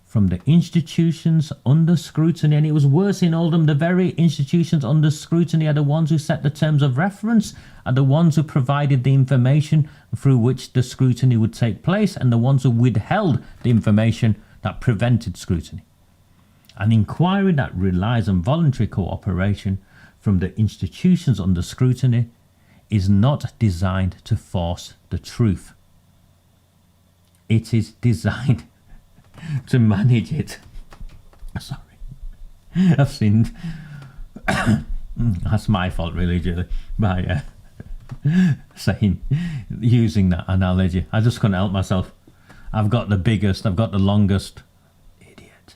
Speaker 6: from the institutions under scrutiny, and it was worse in Oldham. The very institutions under scrutiny are the ones who set the terms of reference, are the ones who provided the information through which the scrutiny would take place, and the ones who withheld the information that prevented scrutiny. An inquiry that relies on voluntary cooperation from the institutions under scrutiny is not designed to force the truth. It is designed to manage it. Sorry. I've seen... That's my fault, really, Julie, by using that analogy. I just couldn't help myself. I've got the biggest, I've got the longest. Idiot.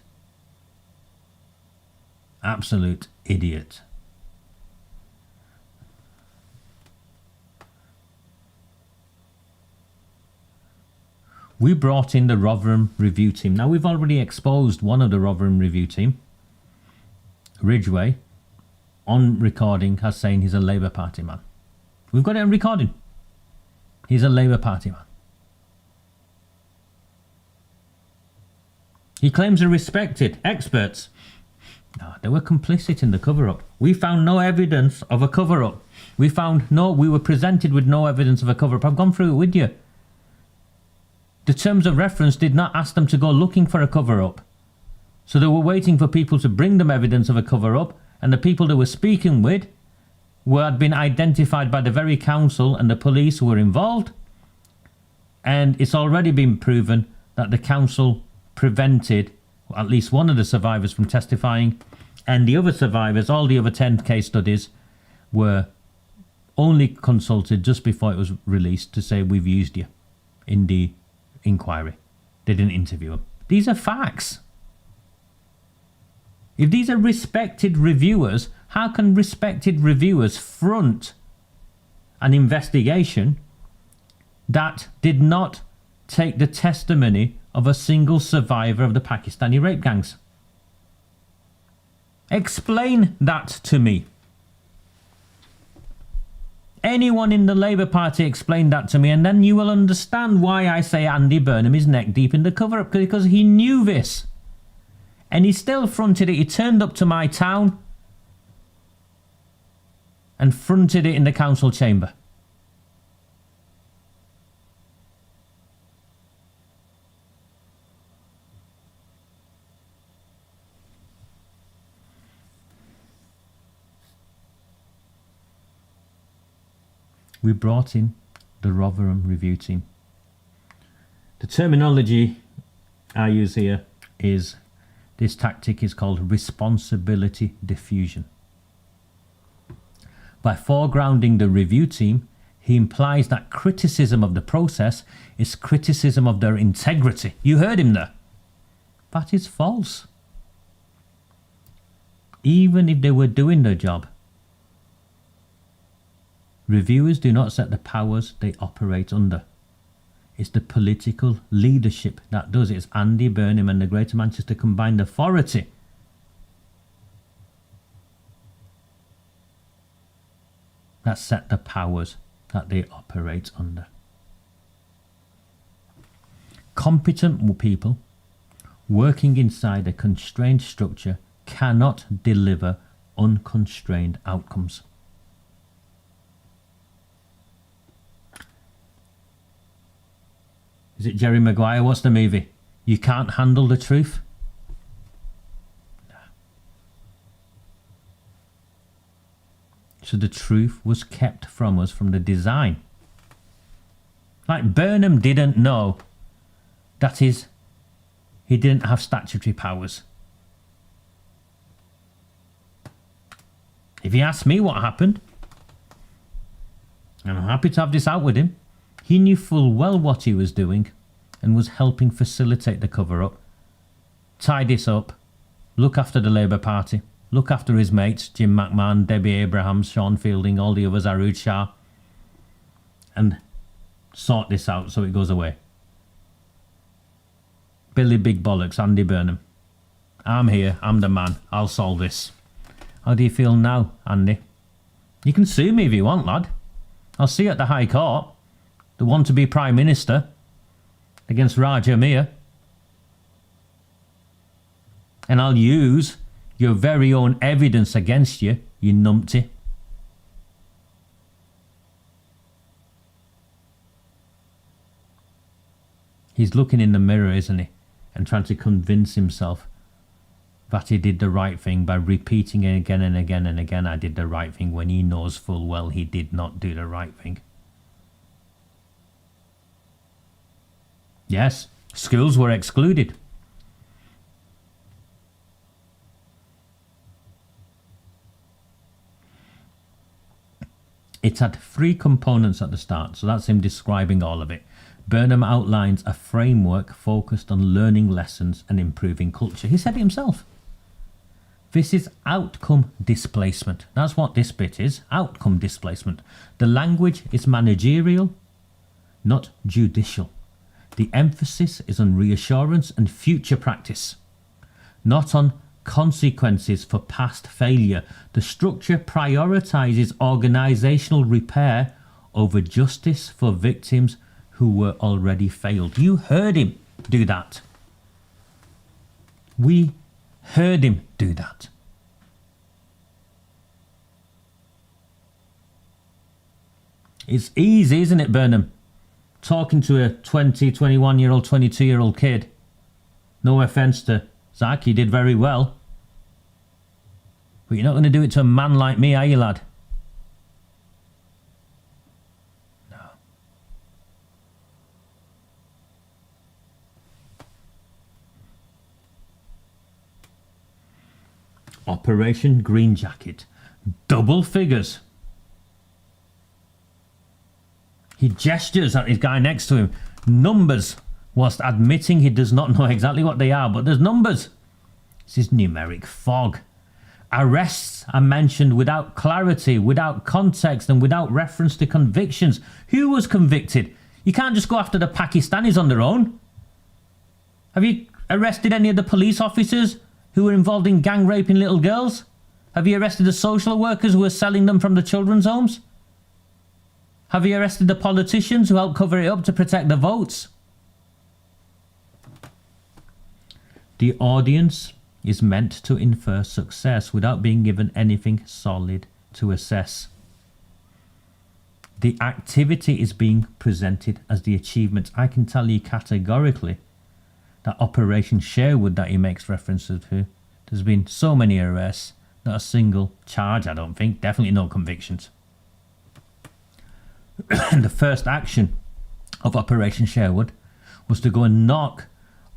Speaker 6: Absolute idiot. We brought in the Rotherham review team. Now, we've already exposed one of the Rotherham review team, Ridgway, on recording as saying he's a Labour Party man. We've got it on recording. He's a Labour Party man. He claims they're respected experts. No, they were complicit in the cover-up. We found no evidence of a cover-up. We were presented with no evidence of a cover-up. I've gone through it with you. The terms of reference did not ask them to go looking for a cover-up. So they were waiting for people to bring them evidence of a cover-up, and the people they were speaking with had been identified by the very council and the police who were involved. And it's already been proven that the council prevented at least one of the survivors from testifying, and the other survivors, all the other 10 case studies, were only consulted just before it was released to say, we've used you in the inquiry. They didn't interview them. These are facts. If these are respected reviewers, how can respected reviewers front an investigation that did not take the testimony of a single survivor of the Pakistani rape gangs? Explain that to me. Anyone in the Labour Party explain that to me, and then you will understand why I say Andy Burnham is neck deep in the cover-up, because he knew this. And he still fronted it. He turned up to my town and fronted it in the council chamber. We brought in the Rotherham review team. The terminology I use here is, this tactic is called responsibility diffusion. By foregrounding the review team, he implies that criticism of the process is criticism of their integrity. You heard him there. That is false. Even if they were doing their job, reviewers do not set the powers they operate under. It's the political leadership that does it. It's Andy Burnham and the Greater Manchester Combined Authority that set the powers that they operate under. Competent people working inside a constrained structure cannot deliver unconstrained outcomes. Is it Jerry Maguire? What's the movie? You can't handle the truth? No. So the truth was kept from us from the design. Like Burnham didn't know that his He didn't have statutory powers. If he asked me what happened, and I'm happy to have this out with him, he knew full well what he was doing and was helping facilitate the cover-up. Tie this up, look after the Labour Party, look after his mates, Jim McMahon, Debbie Abrahams, Sean Fielding, all the others, Arud Shah, and sort this out so it goes away. Billy Big Bollocks, Andy Burnham. I'm here, I'm the man, I'll solve this. How do you feel now, Andy? You can sue me if you want, lad. I'll see you at the High Court. The one to be Prime Minister against Raja Mir. And I'll use your very own evidence against you, you numpty. He's looking in the mirror, isn't he? And trying to convince himself that he did the right thing by repeating it again and again and again. I did the right thing, when he knows full well he did not do the right thing. Yes, schools were excluded. It had 3 components at the start, so that's him describing all of it. Burnham outlines a framework focused on learning lessons and improving culture. He said it himself. This is outcome displacement. That's what this bit is, outcome displacement. The language is managerial, not judicial. The emphasis is on reassurance and future practice, not on consequences for past failure. The structure prioritizes organizational repair over justice for victims who were already failed. You heard him do that. We heard him do that. It's easy, isn't it, Burnham? Talking to a 20, 21-year-old, 22-year-old kid. No offence to Zach, he did very well. But you're not going to do it to a man like me, are you, lad? No. Operation Green Jacket. Double figures. He gestures at his guy next to him. Numbers, whilst admitting he does not know exactly what they are, but there's numbers. This is numeric fog. Arrests are mentioned without clarity, without context, and without reference to convictions. Who was convicted? You can't just go after the Pakistanis on their own. Have you arrested any of the police officers who were involved in gang raping little girls? Have you arrested the social workers who were selling them from the children's homes? Have you arrested the politicians who helped cover it up to protect the votes? The audience is meant to infer success without being given anything solid to assess. The activity is being presented as the achievement. I can tell you categorically that Operation Sherwood that he makes references to, there's been so many arrests, not a single charge, I don't think, definitely no convictions. The first action of Operation Sherwood was to go and knock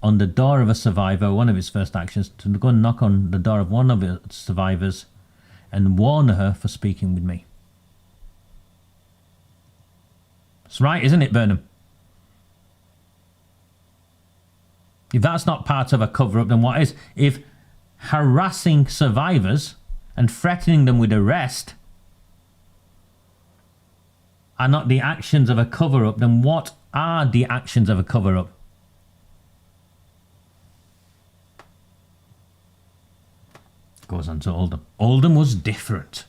Speaker 6: on the door of a survivor, one of his first actions, to go and knock on the door of one of the survivors and warn her for speaking with me. It's right, isn't it, Burnham? If that's not part of a cover-up, then what is? If harassing survivors and threatening them with arrest are not the actions of a cover-up, then what are the actions of a cover-up? Goes on to Oldham. Oldham was different.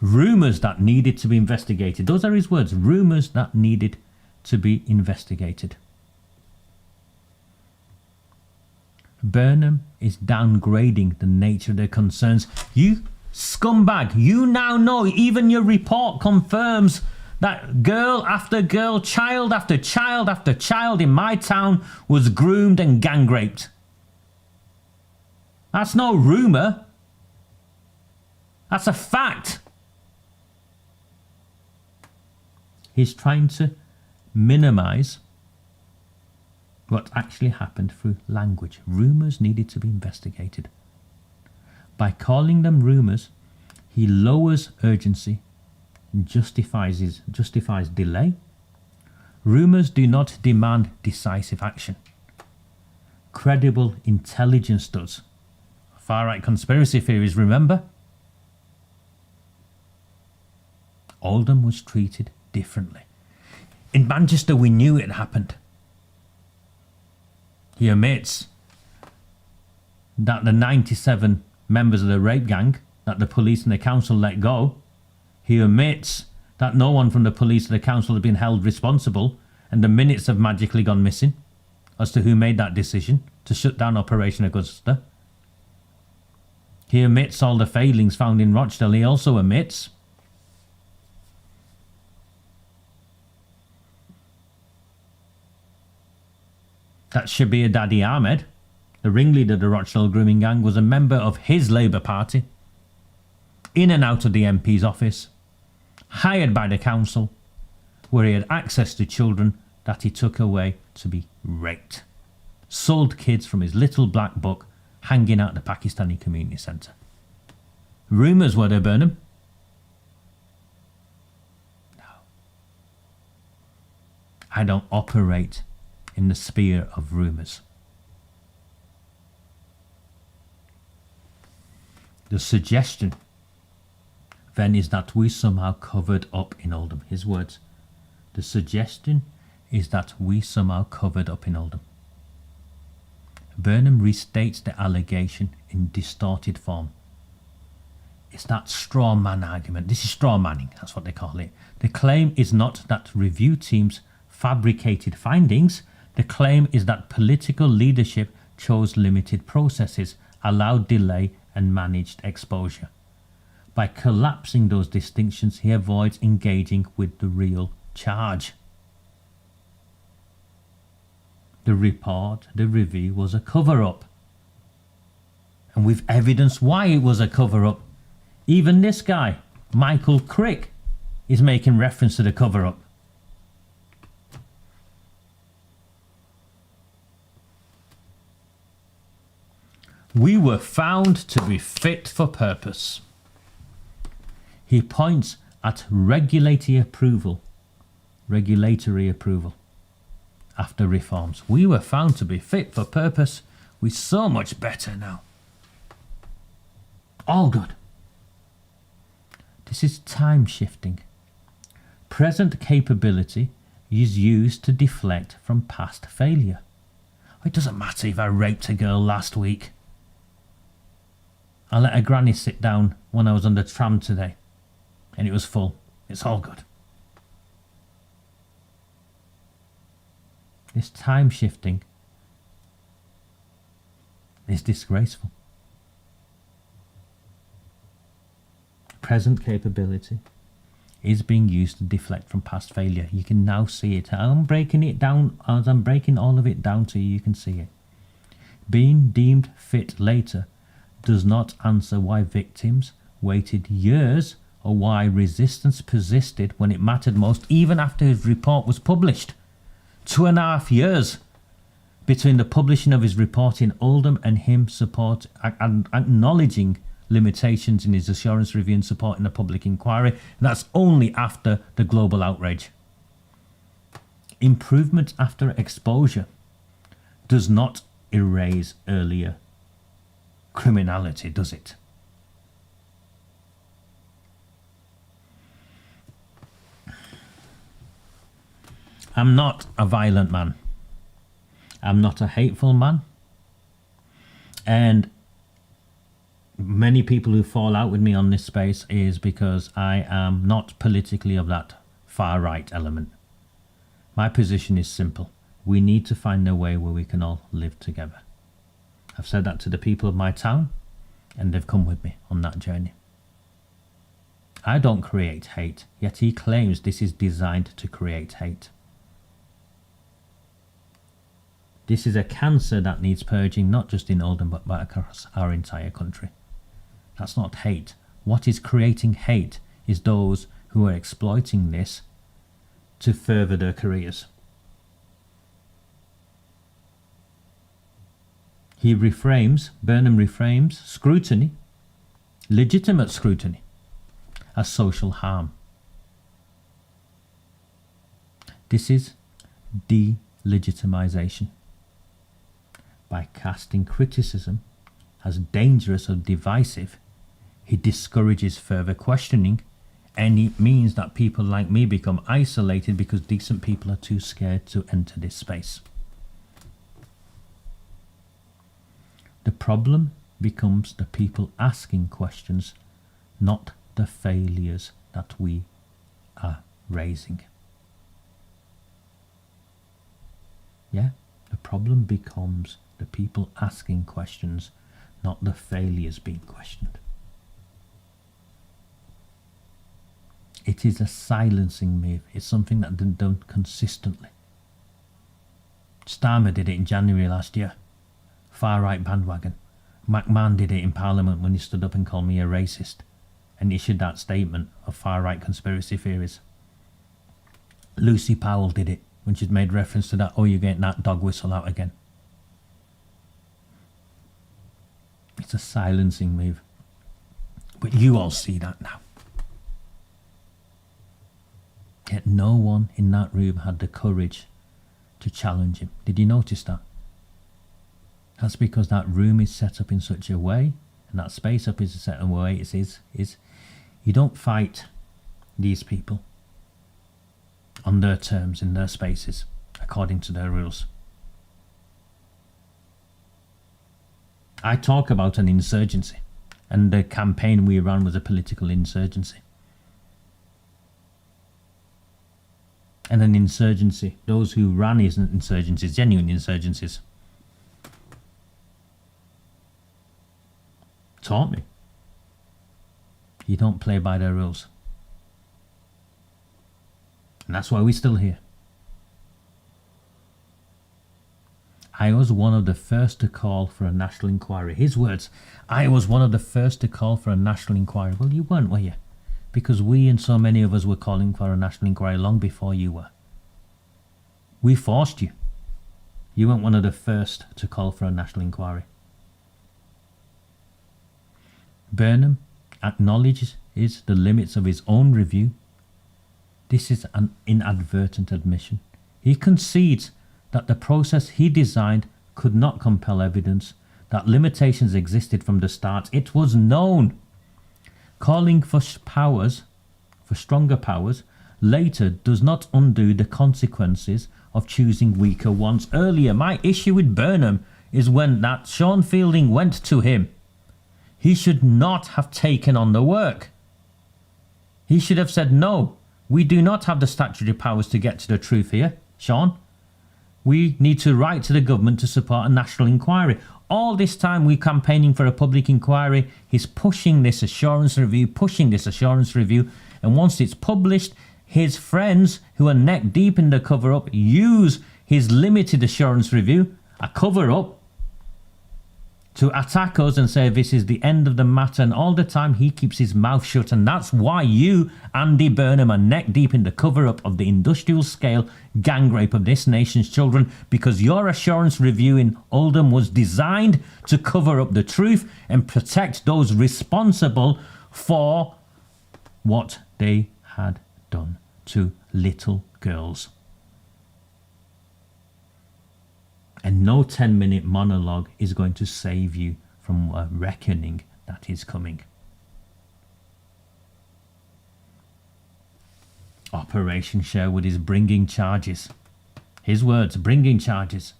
Speaker 6: Rumours that needed to be investigated. Those are his words. Rumours that needed to be investigated. Burnham is downgrading the nature of their concerns. You scumbag, you now know, even your report confirms that girl after girl, child after child after child in my town was groomed and gang raped. That's no rumour. That's a fact. He's trying to minimise what actually happened through language. Rumours needed to be investigated. By calling them rumours, he lowers urgency and justifies delay. Rumours do not demand decisive action. Credible intelligence does. Far-right conspiracy theories, remember? Oldham was treated differently. In Manchester, we knew it happened. He admits that the 97 members of the rape gang that the police and the council let go, he admits that no one from the police or the council has been held responsible, and the minutes have magically gone missing as to who made that decision to shut down Operation Augusta. He admits all the failings found in Rochdale. He also admits that Shabir Daddy Ahmed, the ringleader of the Rochdale grooming gang, was a member of his Labour Party, in and out of the MP's office, hired by the council, where he had access to children that he took away to be raped. Sold kids from his little black book hanging out the Pakistani community centre. Rumours, were there, Burnham? No. I don't operate in the sphere of rumours. The suggestion then is that we somehow covered up in Oldham. His words. The suggestion is that we somehow covered up in Oldham. Burnham restates the allegation in distorted form. It's that straw man argument. This is straw manning, that's what they call it. The claim is not that review teams fabricated findings. The claim is that political leadership chose limited processes, allowed delay and managed exposure. By collapsing those distinctions, he avoids engaging with the real charge. The report, the review, was a cover-up. And we've evidenced why it was a cover-up. Even this guy, Michael Crick, is making reference to the cover-up. We were found to be fit for purpose. He points at regulatory approval after reforms. We were found to be fit for purpose. We're so much better now. All good. This is time shifting. Present capability is used to deflect from past failure. It doesn't matter if I raped a girl last week. I let a granny sit down when I was on the tram today, and it was full. It's all good. This time shifting is disgraceful. Present capability is being used to deflect from past failure. You can now see it. I'm breaking it down. As I'm breaking all of it down to you, you can see it. Being deemed fit later does not answer why victims waited years or why resistance persisted when it mattered most, even after his report was published. 2.5 years between the publishing of his report in Oldham and him acknowledging limitations in his assurance review and supporting a public inquiry. And that's only after the global outrage. Improvement after exposure does not erase earlier criminality, does it? I'm not a violent man. I'm not a hateful man. And many people who fall out with me on this space is because I am not politically of that far right element. My position is simple. We need to find a way where we can all live together. I've said that to the people of my town, and they've come with me on that journey. I don't create hate, yet he claims this is designed to create hate. This is a cancer that needs purging, not just in Oldham, but across our entire country. That's not hate. What is creating hate is those who are exploiting this to further their careers. Burnham reframes scrutiny, legitimate scrutiny, as social harm. This is delegitimization. By casting criticism as dangerous or divisive, he discourages further questioning, and it means that people like me become isolated because decent people are too scared to enter this space. The problem becomes the people asking questions, not the failures that we are raising. Yeah, the problem becomes the people asking questions, not the failures being questioned. It is a silencing move. It's something that they've done consistently. Starmer did it in January last year. Far-right bandwagon. McMahon did it in Parliament when he stood up and called me a racist and issued that statement of far-right conspiracy theories. Lucy Powell did it when she'd made reference to that, oh, you're getting that dog whistle out again. It's a silencing move. But you all see that now. Yet no one in that room had the courage to challenge him. Did you notice that? That's because that room is set up in such a way, and that space up is set in a way it is you don't fight these people on their terms, in their spaces, according to their rules. I talk about an insurgency, and the campaign we ran was a political insurgency. And an insurgency, those who ran insurgencies, genuine insurgencies, taught me you don't play by their rules. And that's why we're still here. I was one of the first to call for a national inquiry. His words, I was one of the first to call for a national inquiry. Well, you weren't, were you? Because we and so many of us were calling for a national inquiry long before you were. We forced you. You weren't one of the first to call for a national inquiry. Burnham acknowledges the limits of his own review. This is an inadvertent admission. He concedes that the process he designed could not compel evidence, that limitations existed from the start. It was known. Calling for stronger powers, later does not undo the consequences of choosing weaker ones earlier. My issue with Burnham is when that Sean Fielding went to him. He should not have taken on the work. He should have said, no, we do not have the statutory powers to get to the truth here, Sean. We need to write to the government to support a national inquiry. All this time we're campaigning for a public inquiry. He's pushing this assurance review, and once it's published, his friends who are neck deep in the cover-up use his limited assurance review, a cover-up, to attack us and say this is the end of the matter, and all the time he keeps his mouth shut. And that's why you, Andy Burnham, are neck deep in the cover-up of the industrial scale gang rape of this nation's children, because your assurance review in Oldham was designed to cover up the truth and protect those responsible for what they had done to little girls. And no 10-minute monologue is going to save you from a reckoning that is coming. Operation Sherwood is bringing charges. His words, bringing charges.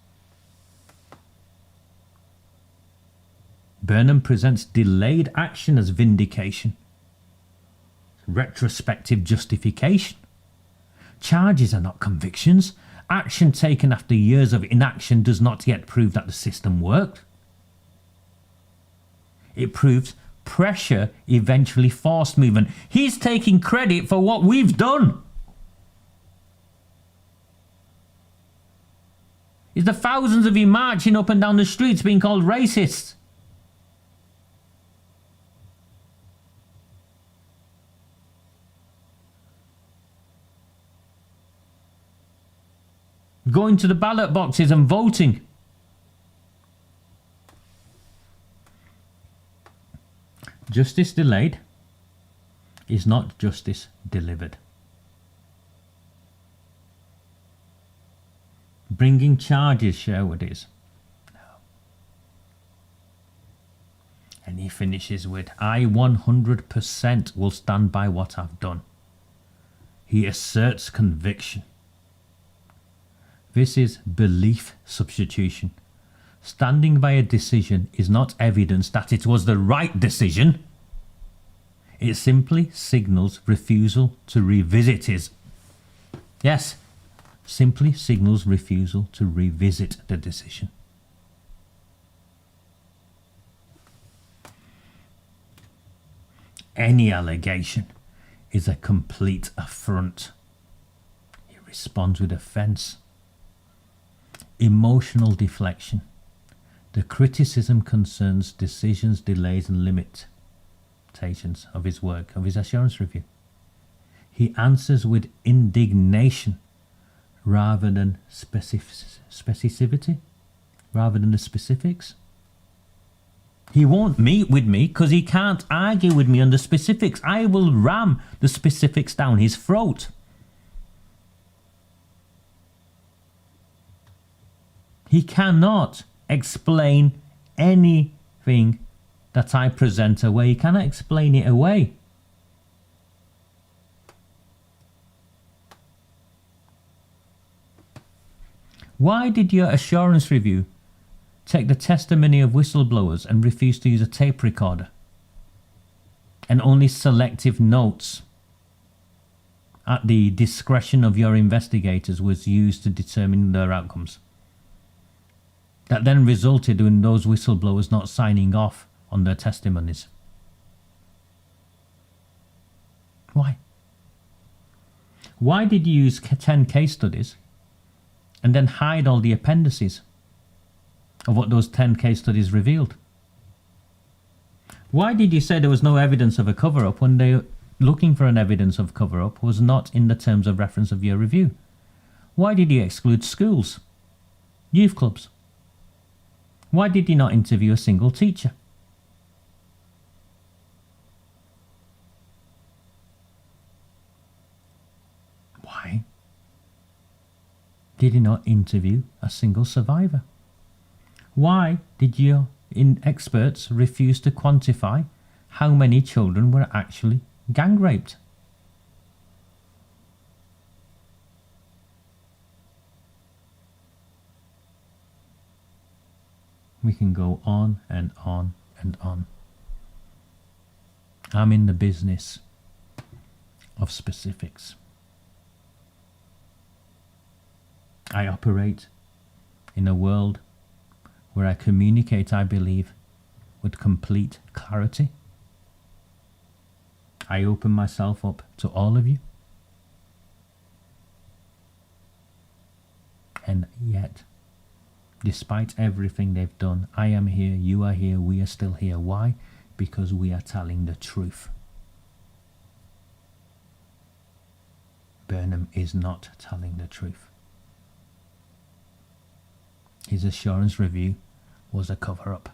Speaker 6: Burnham presents delayed action as vindication. Retrospective justification. Charges are not convictions. Action taken after years of inaction does not yet prove that the system worked. It proves pressure eventually forced movement. He's taking credit for what we've done. It's the thousands of you marching up and down the streets being called racists. Going to the ballot boxes and voting. Justice delayed is not justice delivered. Bringing charges, Sherwood is. No. And he finishes with, I 100% will stand by what I've done. He asserts conviction. This is belief substitution. Standing by a decision is not evidence that it was the right decision. It simply signals refusal to revisit his. Yes, simply signals refusal to revisit the decision. Any allegation is a complete affront. He responds with offence. Emotional deflection. The criticism concerns decisions, delays and limitations of his work, of his assurance review. He answers with indignation rather than specificity, rather than the specifics. He won't meet with me because he can't argue with me on the specifics. I will ram the specifics down his throat. He cannot explain anything that I present away. He cannot explain it away. Why did your assurance review take the testimony of whistleblowers and refuse to use a tape recorder? And only selective notes at the discretion of your investigators was used to determine their outcomes. That then resulted in those whistleblowers not signing off on their testimonies. Why? Why did you use 10 case studies and then hide all the appendices of what those 10 case studies revealed? Why did you say there was no evidence of a cover-up when they looking for an evidence of cover-up was not in the terms of reference of your review? Why did you exclude schools, youth clubs? Why did you not interview a single teacher? Why did you not interview a single survivor? Why did your experts refuse to quantify how many children were actually gang raped? We can go on and on and on. I'm in the business of specifics. I operate in a world where I communicate, I believe, with complete clarity. I open myself up to all of you. And yet, despite everything they've done, I am here, you are here, we are still here. Why? Because we are telling the truth. Burnham is not telling the truth. His assurance review was a cover-up.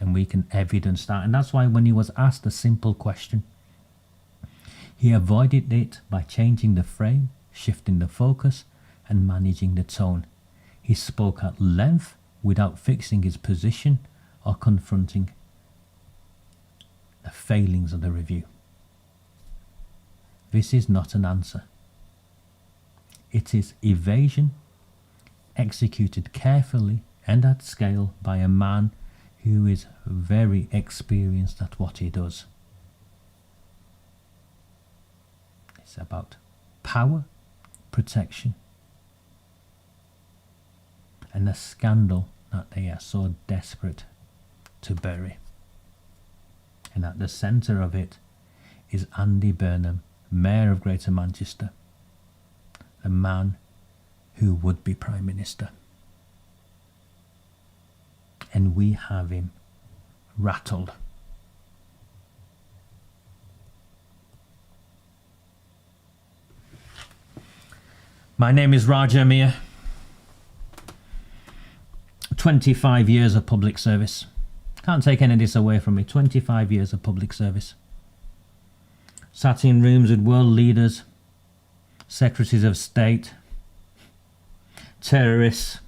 Speaker 6: And we can evidence that. And that's why when he was asked a simple question, he avoided it by changing the frame, shifting the focus, and managing the tone. He spoke at length without fixing his position or confronting the failings of the review. This is not an answer. It is evasion executed carefully and at scale by a man who is very experienced at what he does. It's about power, protection, and a scandal that they are so desperate to bury. And at the centre of it is Andy Burnham, Mayor of Greater Manchester, the man who would be Prime Minister. And we have him rattled. My name is Raja Mir. 25 years of public service. Can't take any of this away from me. 25 years of public service. Sat in rooms with world leaders, secretaries of state, terrorists,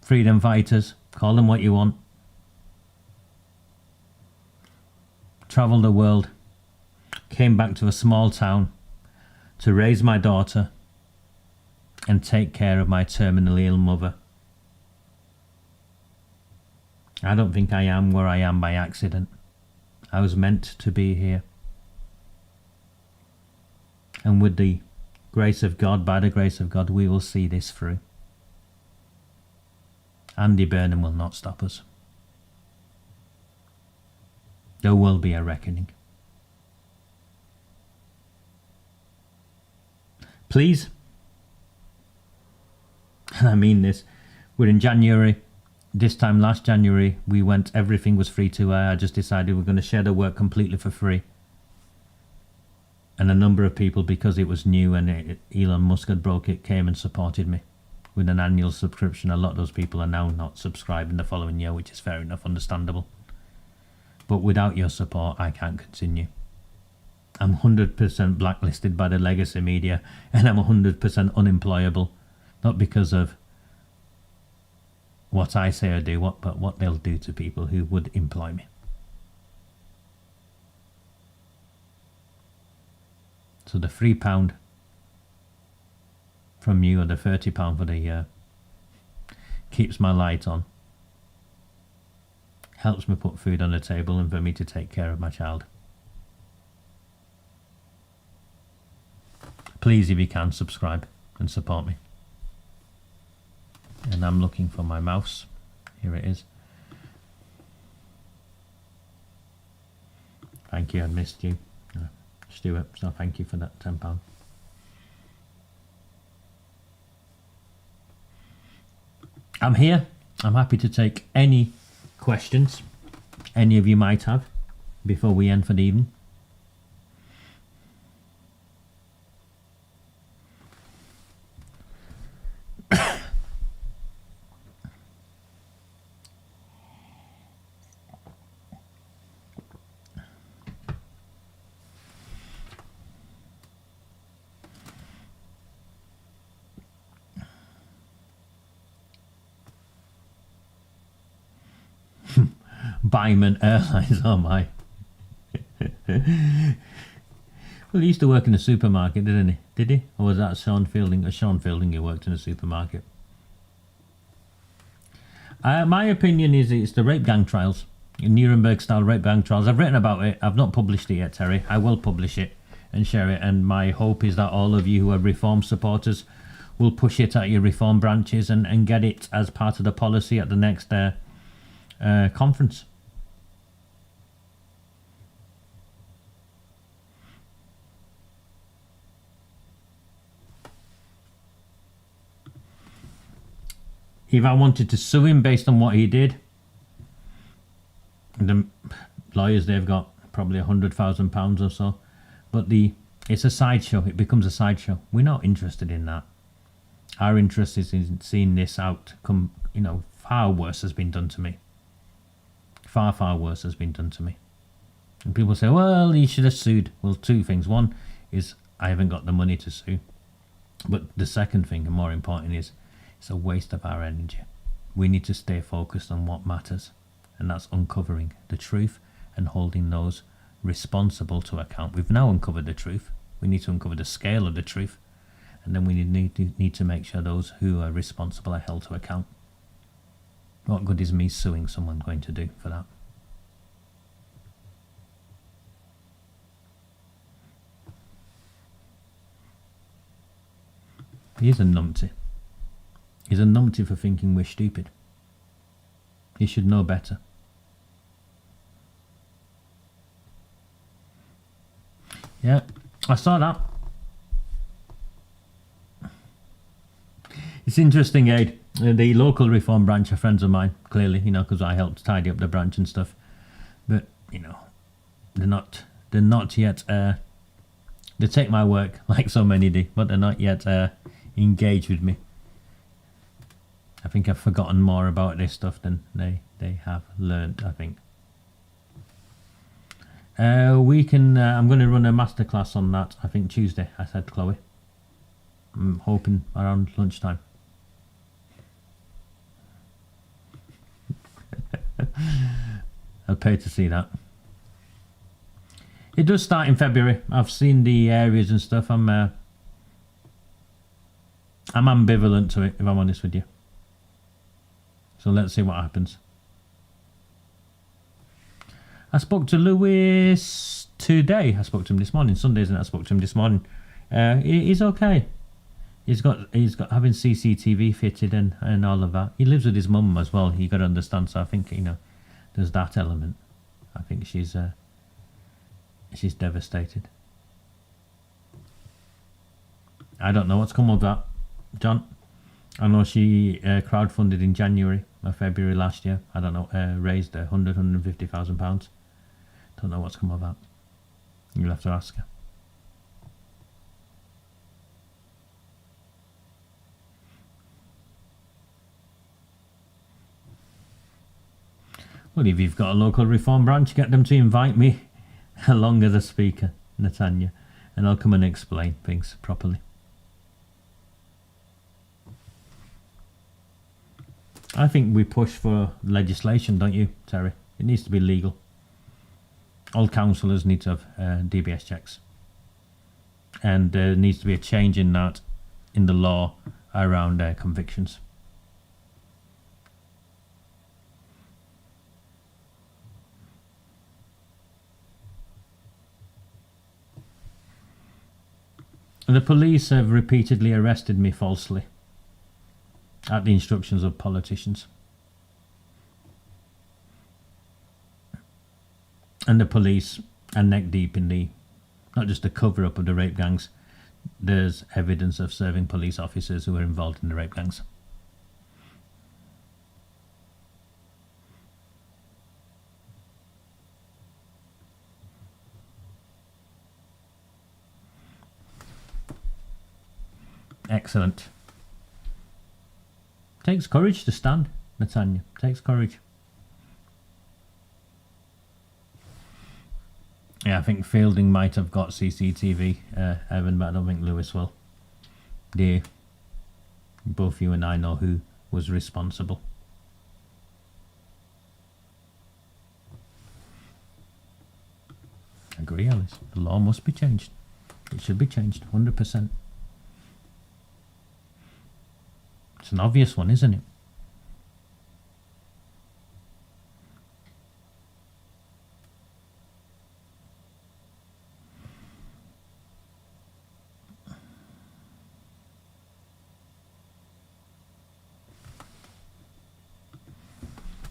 Speaker 6: freedom fighters, call them what you want. Travelled the world, came back to a small town to raise my daughter and take care of my terminally ill mother. I don't think I am where I am by accident. I was meant to be here. And with the grace of God, by the grace of God, we will see this through. Andy Burnham will not stop us. There will be a reckoning. Please, and I mean this, we're in January. This time last January, we went, everything was free to air. I just decided we're going to share the work completely for free. And a number of people, because it was new and Elon Musk had broke it, came and supported me with an annual subscription. A lot of those people are now not subscribing the following year, which is fair enough, understandable. But without your support, I can't continue. I'm 100% blacklisted by the legacy media, and I'm 100% unemployable. Not because of what I say or do, but what they'll do to people who would employ me. So the £3 from you, or the £30 for the year, keeps my light on, helps me put food on the table, and for me to take care of my child. Please, if you can, subscribe and support me. And I'm looking for my mouse. Here it is. Thank you, I missed you, Stuart, so thank you for that £10. I'm here. I'm happy to take any questions any of you might have before we end for the evening. Byman Airlines, oh my. Well, he used to work in a supermarket, didn't he? Did he? Or was that Sean Fielding? Sean Fielding who worked in a supermarket. My opinion is it's the rape gang trials. Nuremberg style rape gang trials. I've written about it. I've not published it yet, Terry. I will publish it and share it. And my hope is that all of you who are reform supporters will push it at your reform branches and get it as part of the policy at the next conference. If I wanted to sue him based on what he did, the lawyers, they've got probably £100,000 or so, but it's a sideshow. It becomes a sideshow. We're not interested in that. Our interest is in seeing this outcome. You know, far worse has been done to me. Far, far worse has been done to me. And people say, well, he should have sued. Well, two things. One is I haven't got the money to sue. But the second thing, and more important, is it's a waste of our energy. We need to stay focused on what matters, and that's uncovering the truth and holding those responsible to account. We've now uncovered the truth. We need to uncover the scale of the truth, and then we need to make sure those who are responsible are held to account. What good is me suing someone going to do for that? He's a numpty. He's a numpty for thinking we're stupid. He should know better. Yeah, I saw that. It's interesting, Aid. The local reform branch are friends of mine, clearly, you know, because I helped tidy up the branch and stuff. But, you know, they're not yet, they take my work like so many do, but they're not yet engaged with me. I think I've forgotten more about this stuff than they They have learnt, I think. We can. I'm going to run a masterclass on that. I think Tuesday. I said Chloe. I'm hoping around lunchtime. I'll pay to see that. It does start in February. I've seen the areas and stuff. I'm ambivalent to it, if I'm honest with you. So let's see what happens. I spoke to Lewis today. I spoke to him this morning. Sunday, isn't it? I spoke to him this morning. He's okay. He's got having CCTV fitted and all of that. He lives with his mum as well. You got to understand. So I think, you know, there's that element. I think she's devastated. I don't know what's come of that, John. I know she crowdfunded in January or February last year. I don't know, raised £150,000. Don't know what's come of that. You'll have to ask her. Well, if you've got a local reform branch, get them to invite me along as a speaker, Natanya, and I'll come and explain things properly. I think we push for legislation, don't you, Terry? It needs to be legal. All councillors need to have DBS checks. And there needs to be a change in that, in the law around convictions. The police have repeatedly arrested me falsely at the instructions of politicians. And the police are neck deep in the, not just the cover-up of the rape gangs, there's evidence of serving police officers who are involved in the rape gangs. Excellent. Takes courage to stand, Natanya. Takes courage. Yeah, I think Fielding might have got CCTV, Evan, but I don't think Lewis will. Dear, both you and I know who was responsible. Agree, Alice. The law must be changed. It should be changed, 100%. It's an obvious one, isn't it?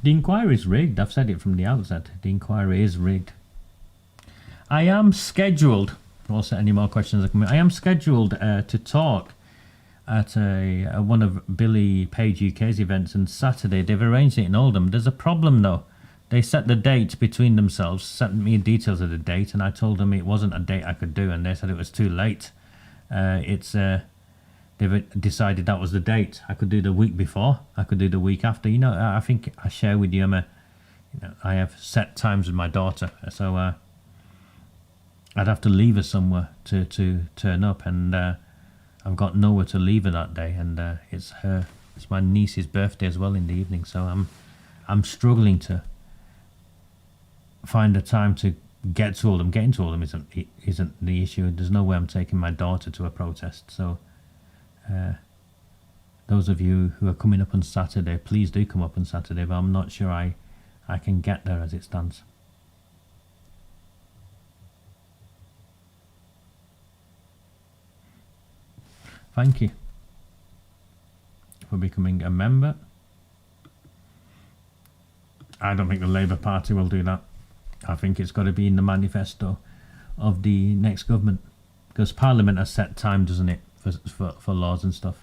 Speaker 6: The inquiry is rigged. I've said it from the outset. The inquiry is rigged. I am scheduled, also any more questions that come in, I am scheduled to talk at one of Billy Page UK's events on Saturday. They've arranged it in Oldham. There's a problem though. They set the date between themselves, sent me details of the date, and I told them it wasn't a date I could do, and they said it was too late. They've decided that was the date. I could do the week before. I could do the week after. You know, I think I share with you, I have set times with my daughter, so I'd have to leave her somewhere to turn up, and I've got nowhere to leave her that day, and it's my niece's birthday as well in the evening, so I'm struggling to find a time to get to Oldham. Getting to Oldham isn't the issue. There's no way I'm taking my daughter to a protest, so those of you who are coming up on Saturday, please do come up on Saturday, but I'm not sure I can get there as it stands. Thank you for becoming a member. I don't think the Labour Party will do that. I think it's got to be in the manifesto of the next government, because Parliament has set time, doesn't it, for laws and stuff.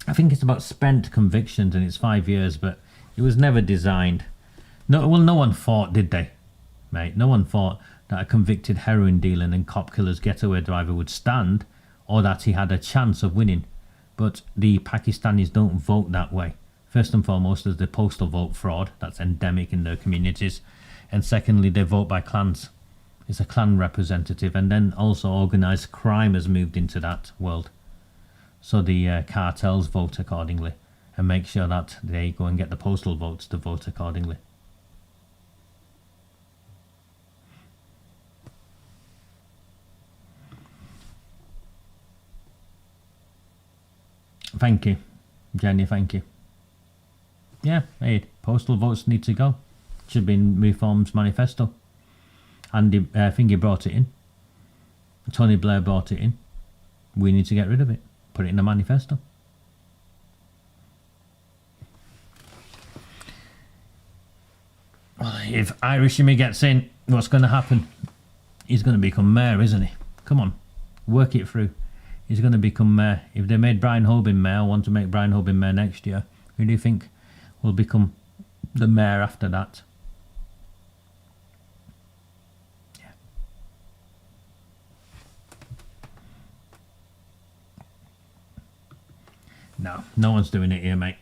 Speaker 6: I think it's about spent convictions, and it's 5 years, but it was never designed. No one fought, did they? mate. No one thought that a convicted heroin dealer and cop killer's getaway driver would stand, or that he had a chance of winning. But the Pakistanis don't vote that way. First and foremost, there's the postal vote fraud that's endemic in their communities. And secondly, they vote by clans. It's a clan representative. And then also organised crime has moved into that world. So the cartels vote accordingly and make sure that they go and get the postal votes to vote accordingly. Thank you, Jenny, thank you. Yeah, hey, postal votes need to go. Should be in Reform's manifesto. Andy, I think he brought it in. Tony Blair brought it in. We need to get rid of it. Put it in the manifesto. Well, if Irishimi gets in, what's going to happen? He's going to become mayor, isn't he? Come on, work it through. He's going to become mayor. If they made Brian Hoban mayor, or want to make Brian Hoban mayor next year, who do you think will become the mayor after that? Yeah. No one's doing it here, mate.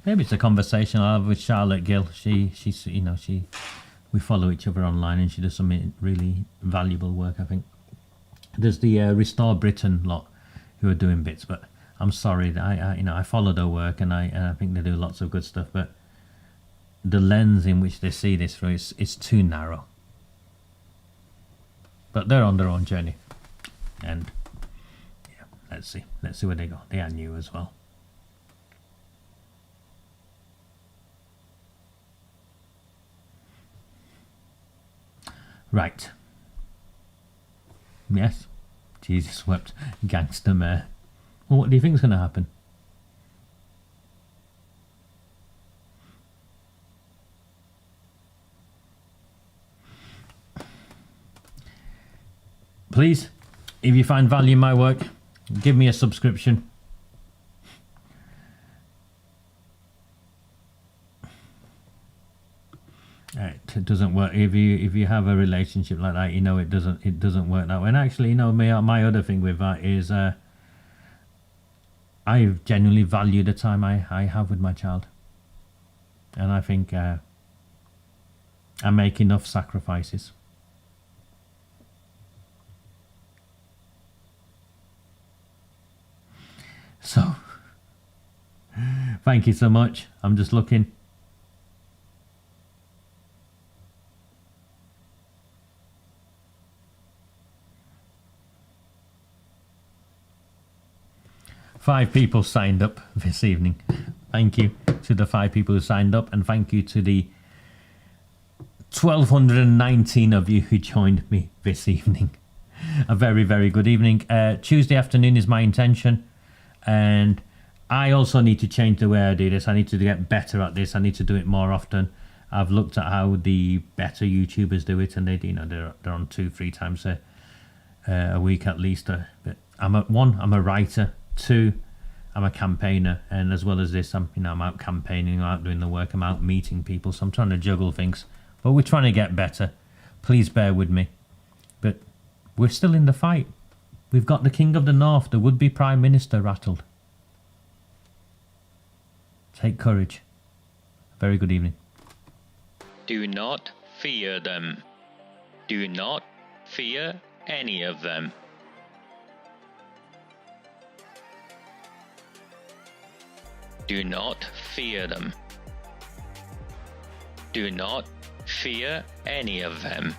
Speaker 6: Maybe it's a conversation I'll have with Charlotte Gill. She's we follow each other online, and she does some really valuable work, I think. There's the Restore Britain lot who are doing bits, but I'm sorry, I follow their work, and I think they do lots of good stuff, but the lens in which they see this through is too narrow. But they're on their own journey, and yeah, let's see where they go. They are new as well. Right. Yes. Jesus wept. Gangster mayor. Well, what do you think is going to happen? Please, if you find value in my work, give me a subscription. It doesn't work if you have a relationship like that. It doesn't work that way. And actually, my other thing with that is I genuinely value the time I have with my child, and I think I make enough sacrifices. So, thank you so much. I'm just looking. Five people signed up this evening. Thank you to the 5 people who signed up, and thank you to the 1,219 of you who joined me this evening. A very, very good evening. Tuesday afternoon is my intention, and I also need to change the way I do this. I need to get better at this. I need to do it more often. I've looked at how the better YouTubers do it, and they're on 2-3 times a week at least. But I'm a writer. 2, I'm a campaigner, and as well as this, I'm out campaigning, I'm out doing the work, I'm out meeting people, so I'm trying to juggle things. But we're trying to get better. Please bear with me. But we're still in the fight. We've got the King of the North, the would-be Prime Minister, rattled. Take courage. Very good evening.
Speaker 5: Do not fear them. Do not fear any of them. Do not fear them. Do not fear any of them.